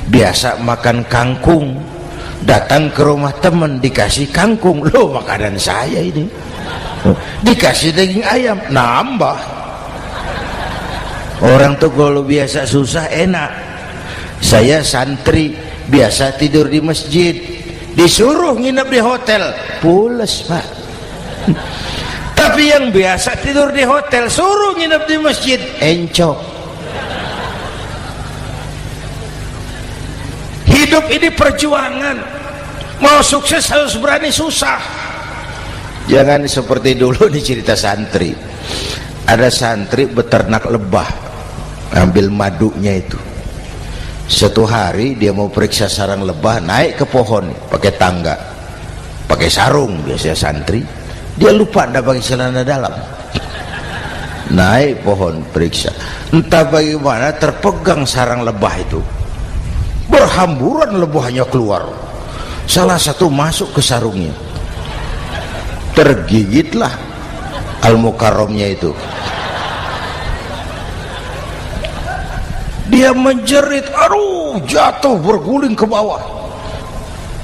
biasa makan kangkung, datang ke rumah teman dikasih kangkung, loh makanan saya ini, dikasih daging ayam, nambah. Orang tuh kalau biasa susah enak. Saya santri biasa tidur di masjid, disuruh nginep di hotel, pules, Pak. Tapi yang biasa tidur di hotel suruh nginep di masjid, encok. Hidup ini perjuangan. Mau sukses harus berani susah. Jangan seperti dulu di cerita santri. Ada santri beternak lebah, ambil madunya itu. Satu hari dia mau periksa sarang lebah, naik ke pohon pakai tangga, pakai sarung biasanya santri. Dia lupa tidak pakai celana dalam. Naik pohon periksa, entah bagaimana terpegang sarang lebah itu, berhamburan lebahnya keluar. Salah satu masuk ke sarungnya, tergigitlah Al-Mukarramnya itu. Dia menjerit, aduh, jatuh berguling ke bawah.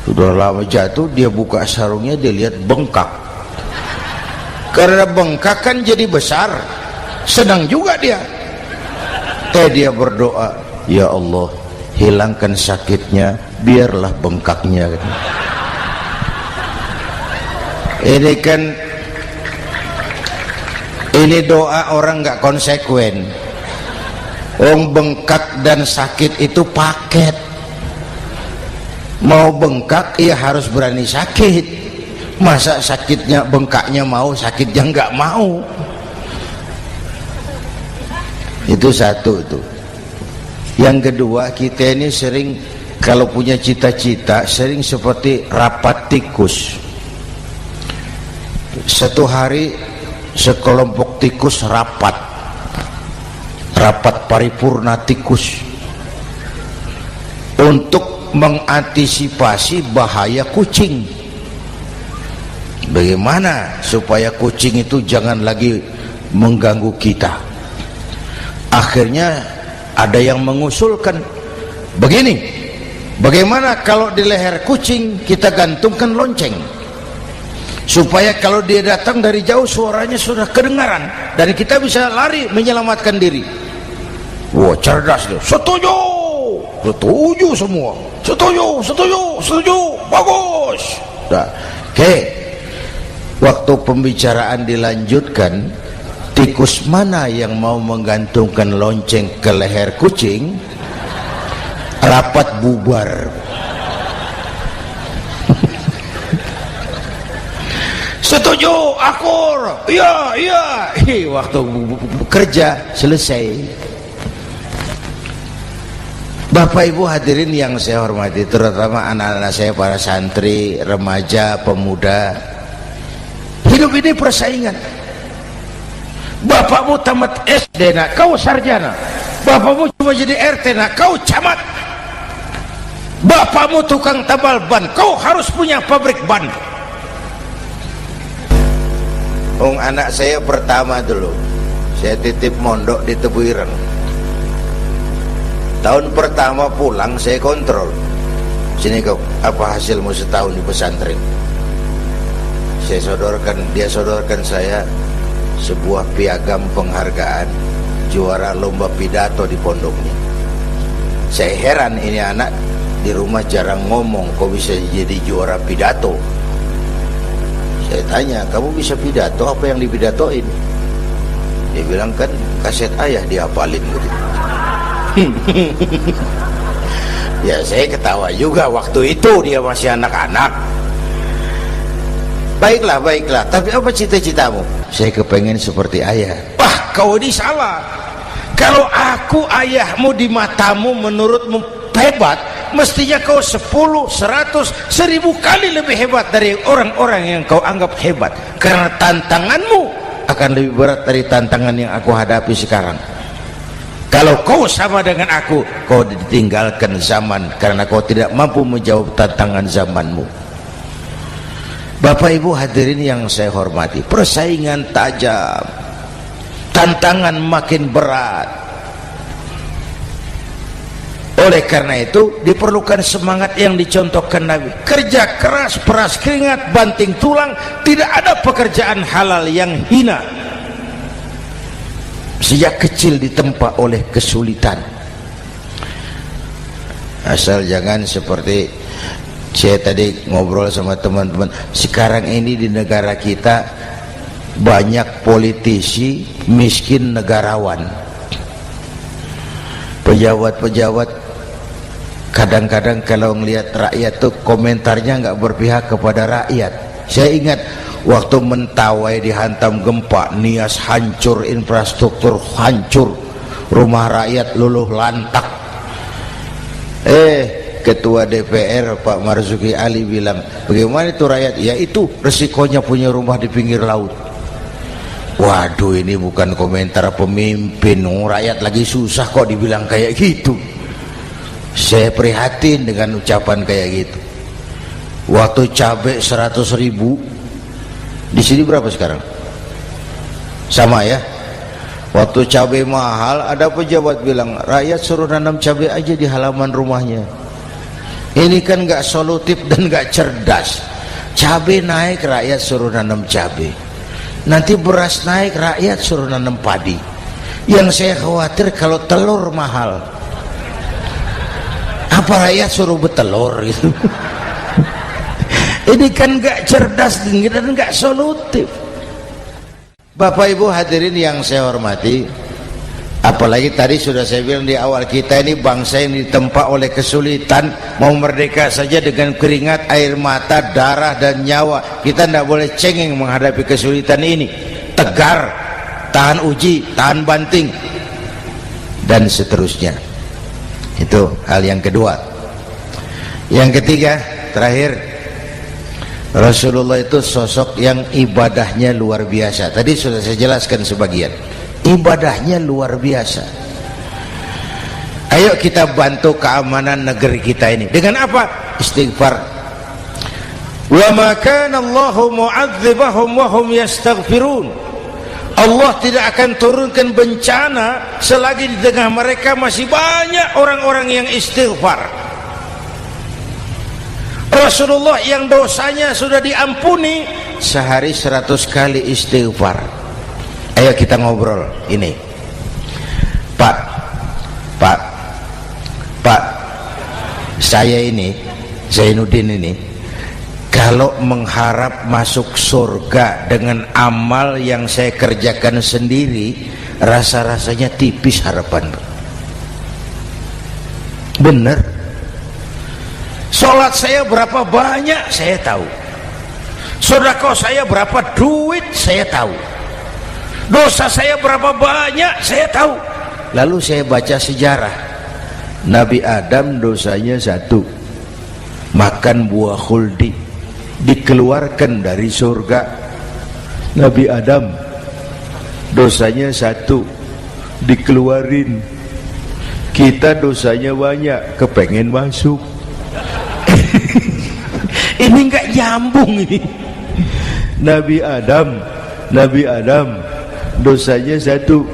Sudah lama jatuh, dia buka sarungnya, dia lihat bengkak. Karena bengkak kan jadi besar, senang juga dia. Dia berdoa, ya Allah, hilangkan sakitnya, biarlah bengkaknya. Ini kan, ini doa orang nggak konsekuen. Bengkak dan sakit itu paket. Mau bengkak ya harus berani sakit. Masa sakitnya bengkaknya mau, sakitnya nggak mau. Itu satu itu. Yang kedua, kita ini sering kalau punya cita-cita sering seperti rapat tikus. Satu hari sekelompok tikus rapat paripurna tikus untuk mengantisipasi bahaya kucing. Bagaimana supaya kucing itu jangan lagi mengganggu kita? Akhirnya ada yang mengusulkan begini, bagaimana kalau di leher kucing kita gantungkan lonceng, supaya kalau dia datang dari jauh suaranya sudah kedengaran dan kita bisa lari menyelamatkan diri. Wah, cerdas dia. Setuju, setuju semua. Setuju, setuju, setuju. Bagus. Nah, oke. Waktu pembicaraan dilanjutkan, tikus mana yang mau menggantungkan lonceng ke leher kucing? Rapat bubar. Setuju, akur. Iya, iya. Waktu kerja selesai. Bapak Ibu hadirin yang saya hormati, terutama anak-anak saya, para santri, remaja, pemuda. Hidup ini persaingan. Bapakmu tamat SD, nak, kau sarjana. Bapakmu cuma jadi RT, nak, kau camat. Bapakmu tukang tabal ban, kau harus punya pabrik ban. Anak saya pertama dulu saya titip mondok di Tebu Ireng. Tahun pertama pulang saya kontrol, sini kau, apa hasilmu setahun di pesantren? Dia sodorkan saya sebuah piagam penghargaan juara lomba pidato di pondoknya. Saya heran, ini anak di rumah jarang ngomong, kok bisa jadi juara pidato? Saya tanya, kamu bisa pidato, apa yang dipidatoin? Dia bilang, kan kaset ayah dihafalin gitu. Ya saya ketawa juga, waktu itu dia masih anak-anak. Baiklah, tapi apa cita-citamu? Saya kepengen seperti ayah. Wah, kau ini salah. Kalau aku ayahmu di matamu menurutmu hebat, mestinya kau 10, 100, 1000 kali lebih hebat dari orang-orang yang kau anggap hebat. Karena tantanganmu akan lebih berat dari tantangan yang aku hadapi sekarang. Kalau kau sama dengan aku, kau ditinggalkan zaman karena kau tidak mampu menjawab tantangan zamanmu. Bapak Ibu hadirin yang saya hormati, persaingan tajam, tantangan makin berat. Oleh karena itu diperlukan semangat yang dicontohkan Nabi. Kerja keras, peras keringat, banting tulang. Tidak ada pekerjaan halal yang hina. Sejak kecil ditempa oleh kesulitan. Asal jangan seperti saya tadi ngobrol sama teman-teman, sekarang ini di negara kita banyak politisi miskin negarawan. Pejabat-pejabat kadang-kadang kalau melihat rakyat tuh komentarnya nggak berpihak kepada rakyat. Saya ingat waktu Mentawai dihantam gempa, Nias hancur, infrastruktur hancur, rumah rakyat luluh lantak. Ketua DPR Pak Marzuki Ali bilang, bagaimana itu rakyat? Ya itu resikonya punya rumah di pinggir laut. Waduh, ini bukan komentar pemimpin, rakyat lagi susah kok dibilang kayak gitu. Saya prihatin dengan ucapan kayak gitu. Waktu cabai 100.000, di sini berapa sekarang? Sama ya. Waktu cabai mahal, ada pejabat bilang, rakyat suruh nanam cabai aja di halaman rumahnya. Ini kan gak solutif dan gak cerdas. Cabai naik, rakyat suruh nanam cabai. Nanti beras naik, rakyat suruh nanam padi. Yang saya khawatir kalau telur mahal, apa rakyat suruh betelur gitu? Ini kan gak cerdas dan gak solutif. Bapak Ibu hadirin yang saya hormati, apalagi tadi sudah saya bilang di awal, kita ini bangsa yang ditempa oleh kesulitan. Mau merdeka saja dengan keringat, air mata, darah dan nyawa. Kita tidak boleh cengeng menghadapi kesulitan ini. Tegar, tahan uji, tahan banting, dan seterusnya. Itu hal yang kedua. Yang ketiga, terakhir, Rasulullah itu sosok yang ibadahnya luar biasa. Tadi sudah saya jelaskan sebagian. Ibadahnya luar biasa. Ayo kita bantu keamanan negeri kita ini. Dengan apa? Istighfar. Wa ma kana Allahu mu'adzibahum wa hum yastaghfirun. Allah tidak akan turunkan bencana selagi di tengah mereka masih banyak orang-orang yang istighfar. Rasulullah yang dosanya sudah diampuni sehari 100 kali istighfar. Ayo kita ngobrol ini. Pak, saya ini, Zainuddin ini, kalau mengharap masuk surga dengan amal yang saya kerjakan sendiri, rasa-rasanya tipis harapan. Bener. Sholat saya berapa banyak saya tahu. Sedekah saya berapa duit saya tahu. Dosa saya berapa banyak saya tahu. Lalu saya baca sejarah. Nabi Adam dosanya 1, makan buah khuldi, dikeluarkan dari surga. Nabi Adam dosanya 1, dikeluarin. Kita dosanya banyak, kepengen masuk. Ini enggak nyambung ini. Nabi Adam Nabi Adam dosanya satu,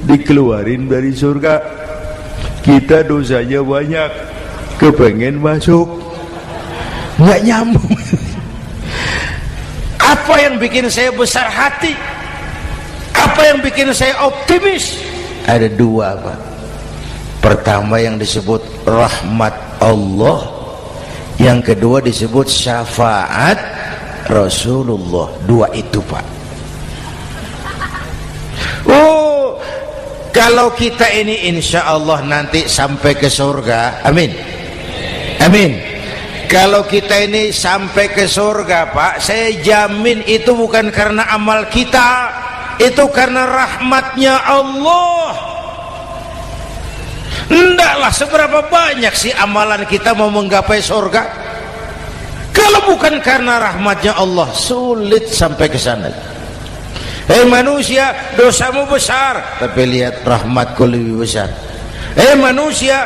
dikeluarin dari surga. Kita dosanya banyak, kepengen masuk, nggak nyambung. Apa yang bikin saya besar hati? Apa yang bikin saya optimis? Ada dua, Pak. Pertama yang disebut rahmat Allah, yang kedua disebut syafaat Rasulullah. Dua itu, Pak. Oh, kalau kita ini insya Allah nanti sampai ke surga, amin, amin. Kalau kita ini sampai ke surga, Pak, saya jamin itu bukan karena amal kita, itu karena rahmatnya Allah. Ndaklah seberapa banyak sih amalan kita mau menggapai surga. Kalau bukan karena rahmatnya Allah, sulit sampai ke sana. Hei manusia, dosamu besar, tapi lihat rahmatku lebih besar. Hei manusia,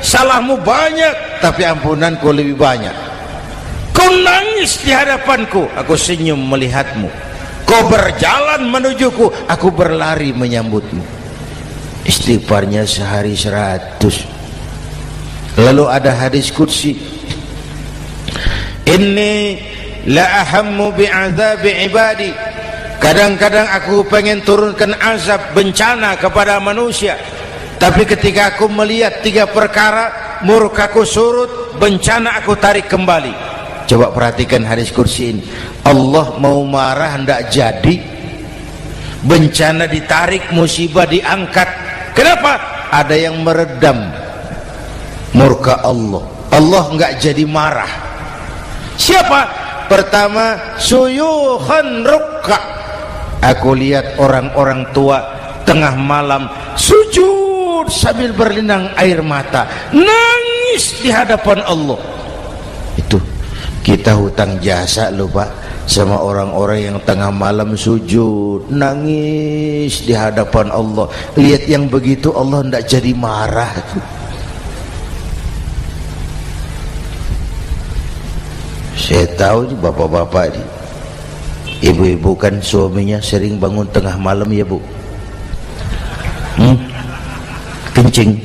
salahmu banyak, tapi ampunanku lebih banyak. Kau nangis di hadapanku, aku senyum melihatmu. Kau berjalan menujuku, aku berlari menyambutmu. Istighfarnya sehari 100. Lalu ada hadis qudsi, inni la ahammu bi'adzabi ibadi. Kadang-kadang aku pengen turunkan azab, bencana kepada manusia, tapi ketika aku melihat 3 perkara, murkaku surut, bencana aku tarik kembali. Coba perhatikan hadis qudsi ini. Allah mau marah hendak jadi, bencana ditarik, musibah diangkat. Kenapa? Ada yang meredam murka Allah. Allah enggak jadi marah. Siapa? Pertama, suyukhan rukka. Aku lihat orang-orang tua tengah malam sujud sambil berlinang air mata, nangis di hadapan Allah. Itu kita hutang jasa loh, Pak, sama orang-orang yang tengah malam sujud nangis di hadapan Allah. Lihat yang begitu Allah tidak jadi marah. Saya tahu bapak-bapak ini, ibu-ibu kan suaminya sering bangun tengah malam ya, Bu. Kencing.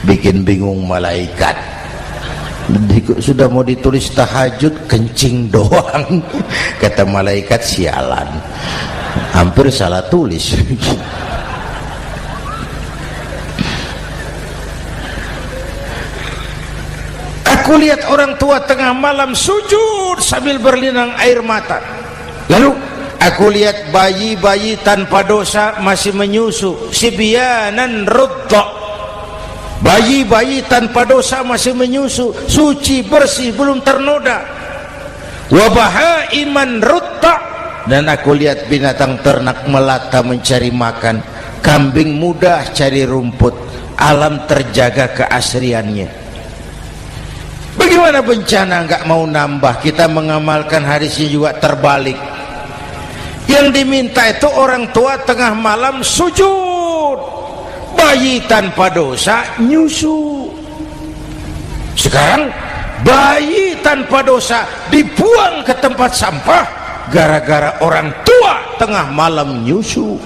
Bikin bingung malaikat. Sudah mau ditulis tahajud, kencing doang. Kata malaikat, sialan, hampir salah tulis. Aku lihat orang tua tengah malam sujud sambil berlinang air mata. Lalu aku lihat bayi-bayi tanpa dosa masih menyusu, sibyanan rudda. Bayi-bayi tanpa dosa masih menyusu, suci bersih, belum ternoda. Wa bahaiman rutta. Dan aku lihat binatang ternak melata mencari makan, kambing mudah cari rumput, alam terjaga keasriannya. Bagaimana bencana enggak mau nambah? Kita mengamalkan hadisnya juga terbalik. Yang diminta itu orang tua tengah malam sujud, bayi tanpa dosa nyusu. Sekarang bayi tanpa dosa dibuang ke tempat sampah gara-gara orang tua tengah malam nyusu.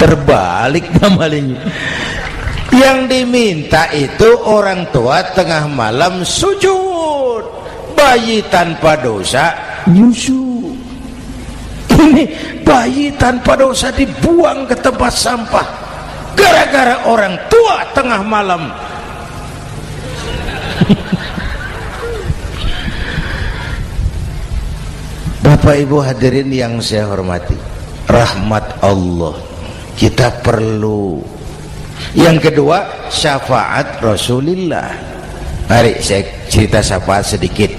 Terbalik namanya. Yang diminta itu orang tua tengah malam sujud, bayi tanpa dosa nyusu. Ini bayi tanpa dosa dibuang ke tempat sampah gara-gara orang tua tengah malam. Bapak Ibu hadirin yang saya hormati, rahmat Allah kita perlu. Yang kedua, syafaat Rasulullah. Mari saya cerita syafaat sedikit.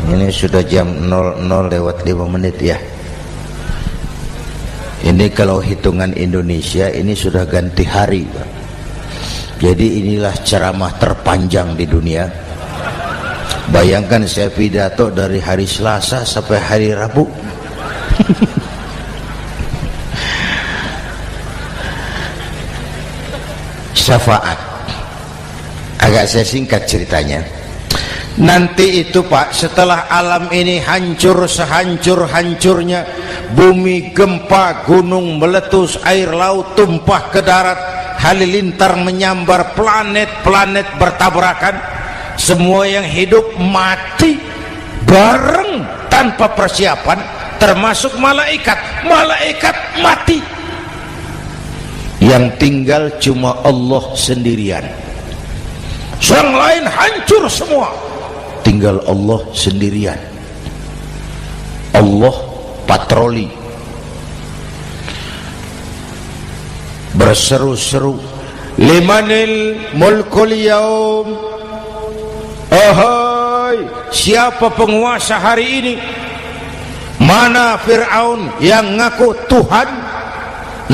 Ini sudah jam 00:05 ya. Ini kalau hitungan Indonesia ini sudah ganti hari, Pak. Jadi inilah ceramah terpanjang di dunia. Bayangkan saya pidato dari hari Selasa sampai hari Rabu. Syafaat. Agak saya singkat ceritanya. Nanti itu Pak, setelah alam ini hancur sehancur-hancurnya, bumi gempa, gunung meletus, air laut tumpah ke darat, halilintar menyambar, planet-planet bertabrakan, semua yang hidup mati bareng tanpa persiapan, termasuk malaikat mati. Yang tinggal cuma Allah sendirian. Yang lain hancur semua, tinggal Allah sendirian. Allah patroli, berseru-seru, limanil mulkul yaum, ahai, siapa penguasa hari ini? Mana Fir'aun yang ngaku Tuhan?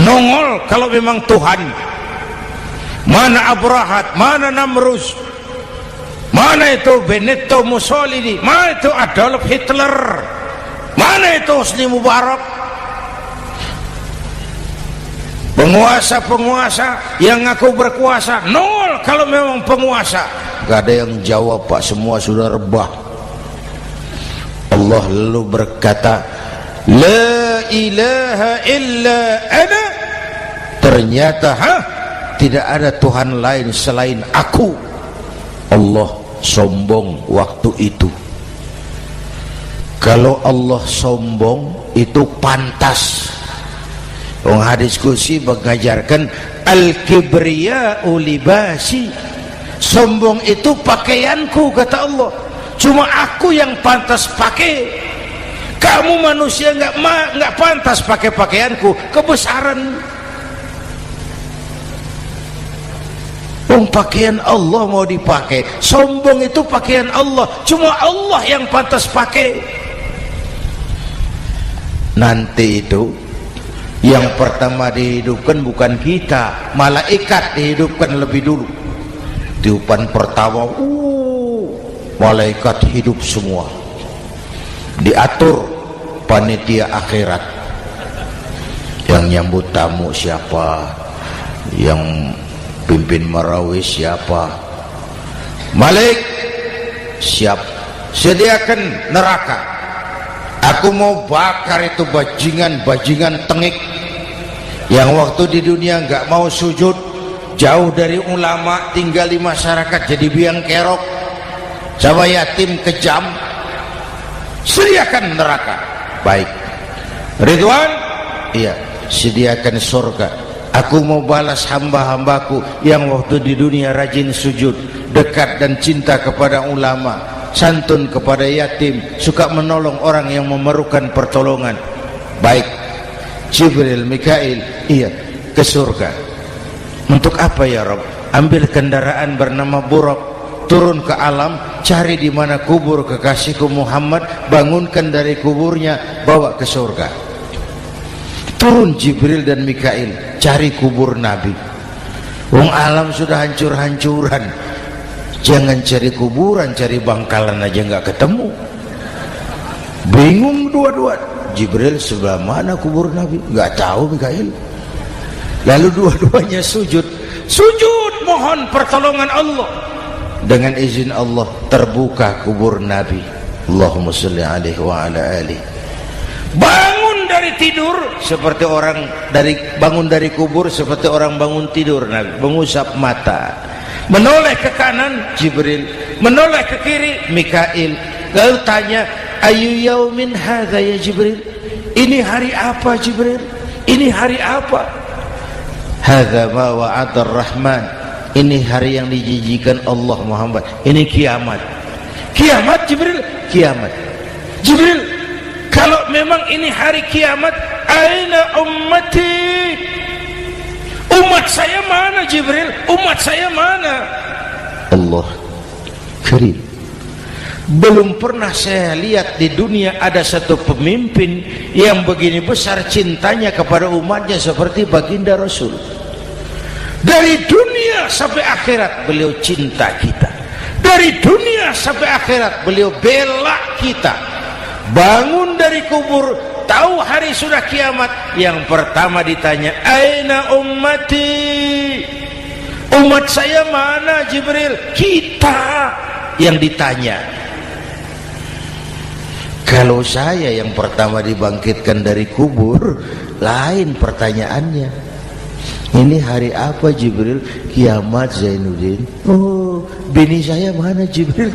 Nongol kalau memang Tuhan. Mana Abrahat, mana Namrus, mana itu Benito Mussolini, mana itu Adolf Hitler, mana itu Hosni Mubarak? Penguasa-penguasa yang ngaku berkuasa, nol kalau memang penguasa. Gak ada yang jawab Pak, semua sudah rebah. Allah lalu berkata, la ilaha illa ana. Ternyata tidak ada Tuhan lain selain aku. Allah sombong waktu itu. Kalau Allah sombong itu pantas. Hadis qudsi mengajarkan al-kibriya'u libasi, sombong itu pakaianku, kata Allah. Cuma aku yang pantas pakai. Kamu manusia nggak pantas pakai pakaianku, kebesaran. Pakaian Allah mau dipakai, sombong itu pakaian Allah, cuma Allah yang pantas pakai. Nanti itu yang pertama dihidupkan bukan kita, malaikat dihidupkan lebih dulu. Tiupan pertama, malaikat hidup semua, diatur panitia akhirat. Yang nyambut tamu siapa, yang pimpin marawis siapa, Malik siap, sediakan neraka. Aku mau bakar itu bajingan tengik yang waktu di dunia nggak mau sujud, jauh dari ulama, tinggal di masyarakat jadi biang kerok, sama yatim kejam. Sediakan neraka. Baik Ridwan, iya, sediakan surga. Aku mau balas hamba-hambaku yang waktu di dunia rajin sujud, dekat dan cinta kepada ulama, santun kepada yatim, suka menolong orang yang memerlukan pertolongan. Baik Jibril, Mikail, iya, ke surga. Untuk apa ya Rabb? Ambil kendaraan bernama Buraq, turun ke alam, cari di mana kubur kekasihku Muhammad, bangunkan dari kuburnya, bawa ke surga. Turun Jibril dan Mikail, cari kubur Nabi. Wong alam sudah hancur-hancuran, jangan cari kuburan, cari bangkalan aja nggak ketemu. Bingung dua-dua. Jibril, sebelah mana kubur Nabi? Nggak tahu Mikail. Lalu dua-duanya sujud mohon pertolongan Allah. Dengan izin Allah terbuka kubur Nabi. Allahumma sholli alaihi wa ala alihi. Bangun dari tidur seperti orang bangun dari kubur seperti orang bangun tidur. Nabi mengusap mata, menoleh ke kanan Jibril, menoleh ke kiri Mikail. Lalu tanya, ayu yaumin hadza ya Jibril? Ini hari apa Jibril? Ini hari apa? Hadza ma wa'ada ar-Rahman. Ini hari yang dijanjikan Allah Muhammad. Ini kiamat. Kiamat Jibril? Kiamat. Jibril, kalau memang ini hari kiamat, aina ummati? Umat saya mana Jibril? Umat saya mana? Allah karim. Belum pernah saya lihat di dunia ada satu pemimpin yang begini besar cintanya kepada umatnya seperti baginda Rasul. Dari dunia sampai akhirat beliau cinta kita. Dari dunia sampai akhirat beliau bela kita. Bangun dari kubur, tahu hari sudah kiamat, yang pertama ditanya, aina ummati? Umat saya mana Jibril? Kita yang ditanya. Kalau saya yang pertama dibangkitkan dari kubur, lain pertanyaannya. Ini hari apa Jibril? Kiamat Zainuddin. Oh, bini saya mana Jibril?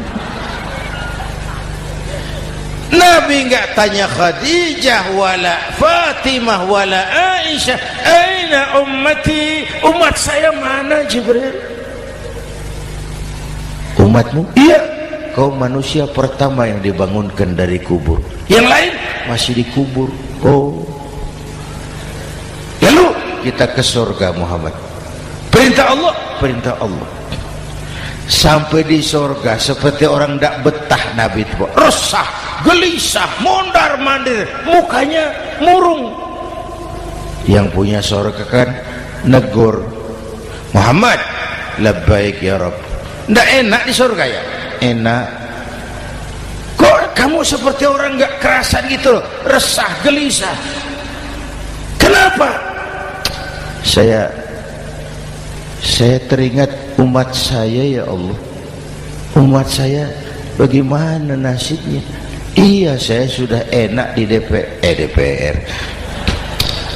Nabi enggak tanya Khadijah wala Fatimah wala Aisyah, aina ummati? Umat saya mana Jibril? Umatmu? Iya. Kau manusia pertama yang dibangunkan dari kubur. Yang lain masih dikubur. Oh. Lalu kita ke surga Muhammad. Perintah Allah, perintah Allah. Sampai di surga seperti orang tidak betah Nabi itu, resah, gelisah, mondar mandir, mukanya murung. Yang punya surga kan negur, Muhammad, labbaik ya Rabb. Tidak enak di surga ya? Enak. Kok kamu seperti orang nggak kerasan gitu loh, resah, gelisah. Kenapa? Saya teringat umat saya ya Allah. Umat saya bagaimana nasibnya? Iya, saya sudah enak di DPR.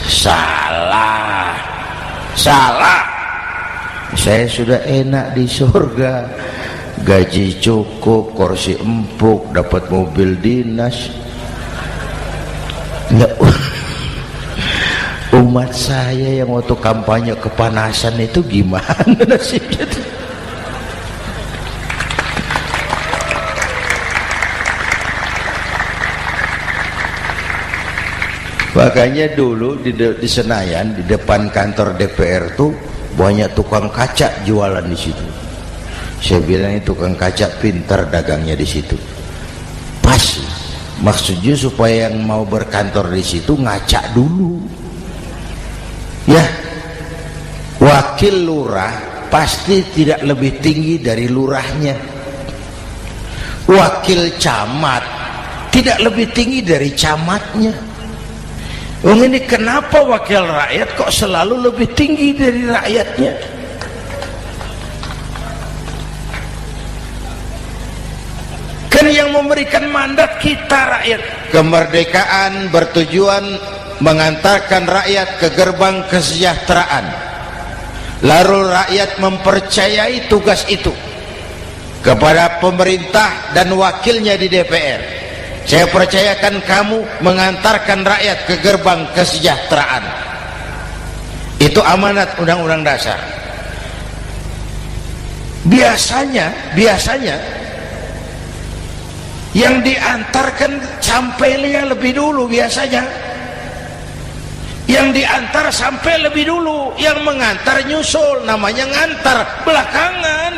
Salah. Saya sudah enak di surga, gaji cukup, kursi empuk, dapat mobil dinas. Nggak. Umat saya yang waktu kampanye kepanasan itu gimana nasibnya? Makanya dulu di Senayan, di depan kantor DPR tuh banyak tukang kaca jualan di situ. Saya bilang ini tukang kaca pintar dagangnya di situ. Pas, maksudnya supaya yang mau berkantor di situ ngaca dulu. Ya, wakil lurah pasti tidak lebih tinggi dari lurahnya. Wakil camat tidak lebih tinggi dari camatnya. Ini kenapa wakil rakyat kok selalu lebih tinggi dari rakyatnya? Kan yang memberikan mandat kita rakyat. Kemerdekaan bertujuan mengantarkan rakyat ke gerbang kesejahteraan. Lalu rakyat mempercayai tugas itu kepada pemerintah dan wakilnya di DPR. Saya percayakan kamu mengantarkan rakyat ke gerbang kesejahteraan. Itu amanat Undang-Undang Dasar. Biasanya yang diantarkan sampainya lebih dulu biasanya. Yang diantar sampai lebih dulu, yang mengantar nyusul, namanya ngantar belakangan.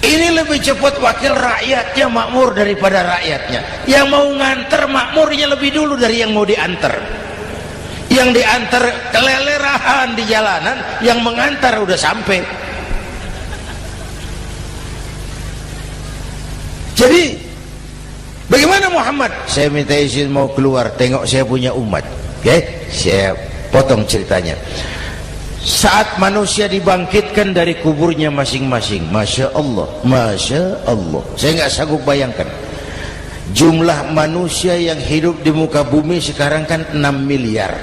Ini lebih cepat wakil rakyatnya makmur daripada rakyatnya. Yang mau ngantar makmurnya lebih dulu dari yang mau diantar. Yang diantar kelelerahan di jalanan, yang mengantar udah sampai. Jadi bagaimana Muhammad? Saya minta izin mau keluar, tengok saya punya umat. Oke, saya potong ceritanya. Saat manusia dibangkitkan dari kuburnya masing-masing, Masya Allah, Masya Allah, saya nggak sanggup bayangkan jumlah manusia yang hidup di muka bumi sekarang kan 6 miliar.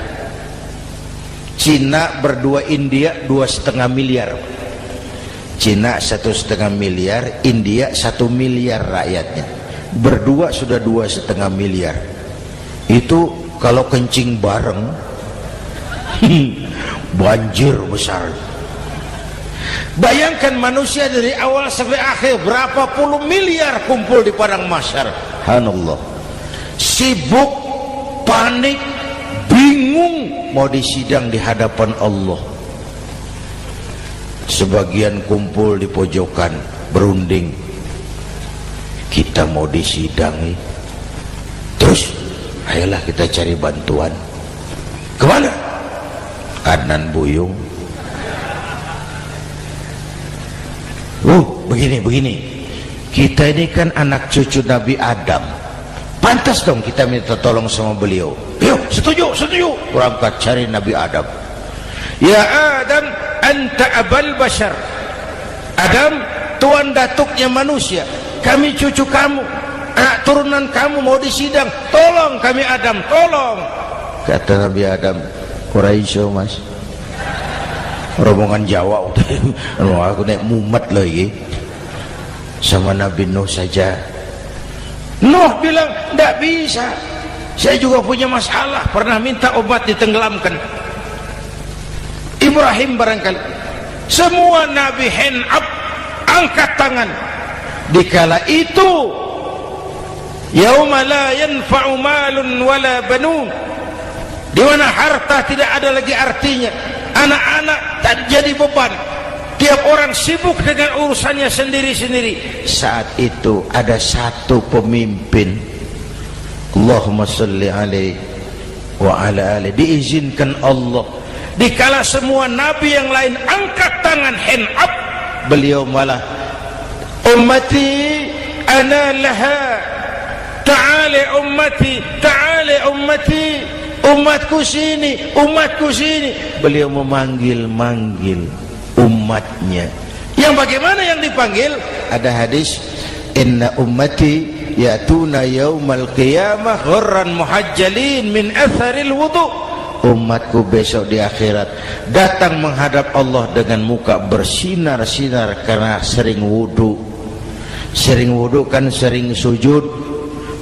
Cina berdua, India 2,5 miliar. Cina 1,5 miliar, India 1 miliar rakyatnya. Berdua sudah 2,5 miliar. Itu kalau kencing bareng banjir besar. Bayangkan manusia dari awal sampai akhir berapa puluh miliar kumpul di padang mahsyar. Subhanallah. Sibuk, panik, bingung mau disidang di hadapan Allah. Sebagian kumpul di pojokan berunding, kita mau disidangi. Terus ayolah kita cari bantuan. Kemana? Adnan Buyung. Begini. Kita ini kan anak cucu Nabi Adam. Pantas dong kita minta tolong sama beliau. Yuk, setuju. Berangkat cari Nabi Adam. Ya Adam, anta abal bashar. Adam, tuan datuknya manusia, kami cucu kamu, anak turunan kamu mau disidang, tolong kami Adam, tolong. Kata Nabi Adam, Quraisy mas, rombongan Jawa udah aku naik mumet lagi sama Nabi Nuh saja. Nuh bilang tidak bisa, saya juga punya masalah, pernah minta obat ditenggelamkan. Ibrahim barangkali, semua Nabi hand up, angkat tangan. Dikala itu yauma la yanfa'u malun wala banun, di mana harta tidak ada lagi artinya, anak-anak tak jadi beban, tiap orang sibuk dengan urusannya sendiri-sendiri. Saat itu ada satu pemimpin, Allahumma salli alaihi wa ala alihi, diizinkan Allah. Dikala semua nabi yang lain angkat tangan hand up, beliau malah ummati ana laha, ta'ali ummati, ta'ali ummati, umatku sini, umatku sini. Beliau memanggil-manggil umatnya. Yang bagaimana yang dipanggil? Ada hadis, inna ummati ya'tuna yaumal qiyamah ghurran muhajjalin min atharil wudu. Umatku besok di akhirat datang menghadap Allah dengan muka bersinar-sinar karena sering wudu. Sering wudu kan sering sujud,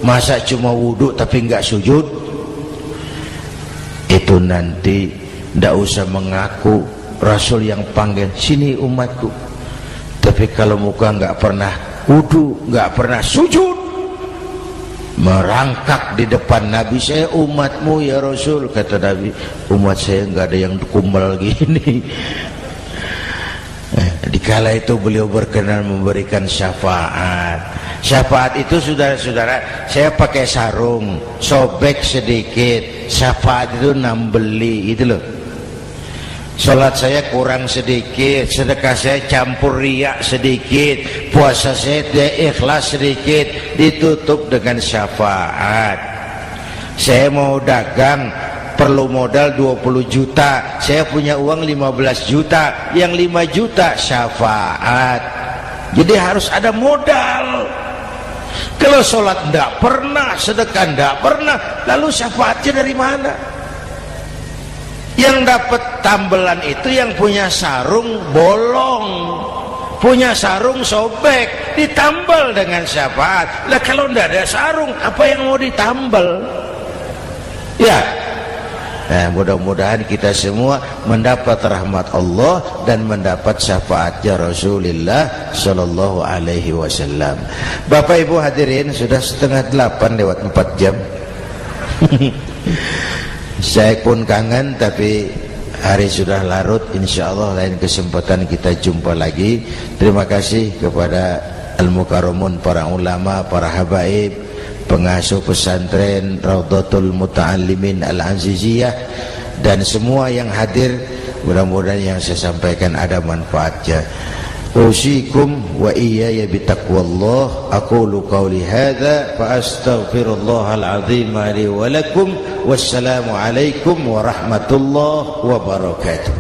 masa cuma wudu tapi enggak sujud? Itu nanti ndak usah mengaku Rasul yang panggil, sini umatku, tapi kalau muka nggak pernah wudu, nggak pernah sujud, merangkak di depan Nabi, saya umatmu ya Rasul. Kata Nabi, umat saya nggak ada yang kumbal gini. Dikala itu beliau berkenan memberikan syafaat. Syafaat itu saudara-saudara, saya pakai sarung, sobek sedikit, syafaat itu nambeli itu loh. Salat saya kurang sedikit, sedekah saya campur riak sedikit, puasa saya tidak ikhlas sedikit, ditutup dengan syafaat. Saya mau dagang, perlu modal 20 juta, saya punya uang 15 juta, yang 5 juta syafaat. Jadi harus ada modal. Kalau sholat tidak pernah, sedekah tidak pernah, lalu syafaatnya dari mana? Yang dapat tambelan itu yang punya sarung bolong, punya sarung sobek, ditambal dengan syafaat. Lah kalau tidak ada sarung, apa yang mau ditambal? Ya, nah, mudah-mudahan kita semua mendapat rahmat Allah dan mendapat syafaatnya Rasulullah Sallallahu Alaihi Wasallam. Bapak Ibu hadirin, sudah 7:30 lewat 4 jam. Saya pun kangen, tapi hari sudah larut. Insya Allah lain kesempatan kita jumpa lagi. Terima kasih kepada Al-Mukarramun, para ulama, para habaib, pengasuh pesantren Raudhatul Muta'allimin Al-Aziziyah, dan semua yang hadir. Mudah-mudahan yang saya sampaikan ada manfaatnya. Usikum wa iyaya bitaqwallah. Aqulu qawli hadza fa astaghfirullahal azim li wa lakum. Wassalamu alaikum warahmatullahi wabarakatuh.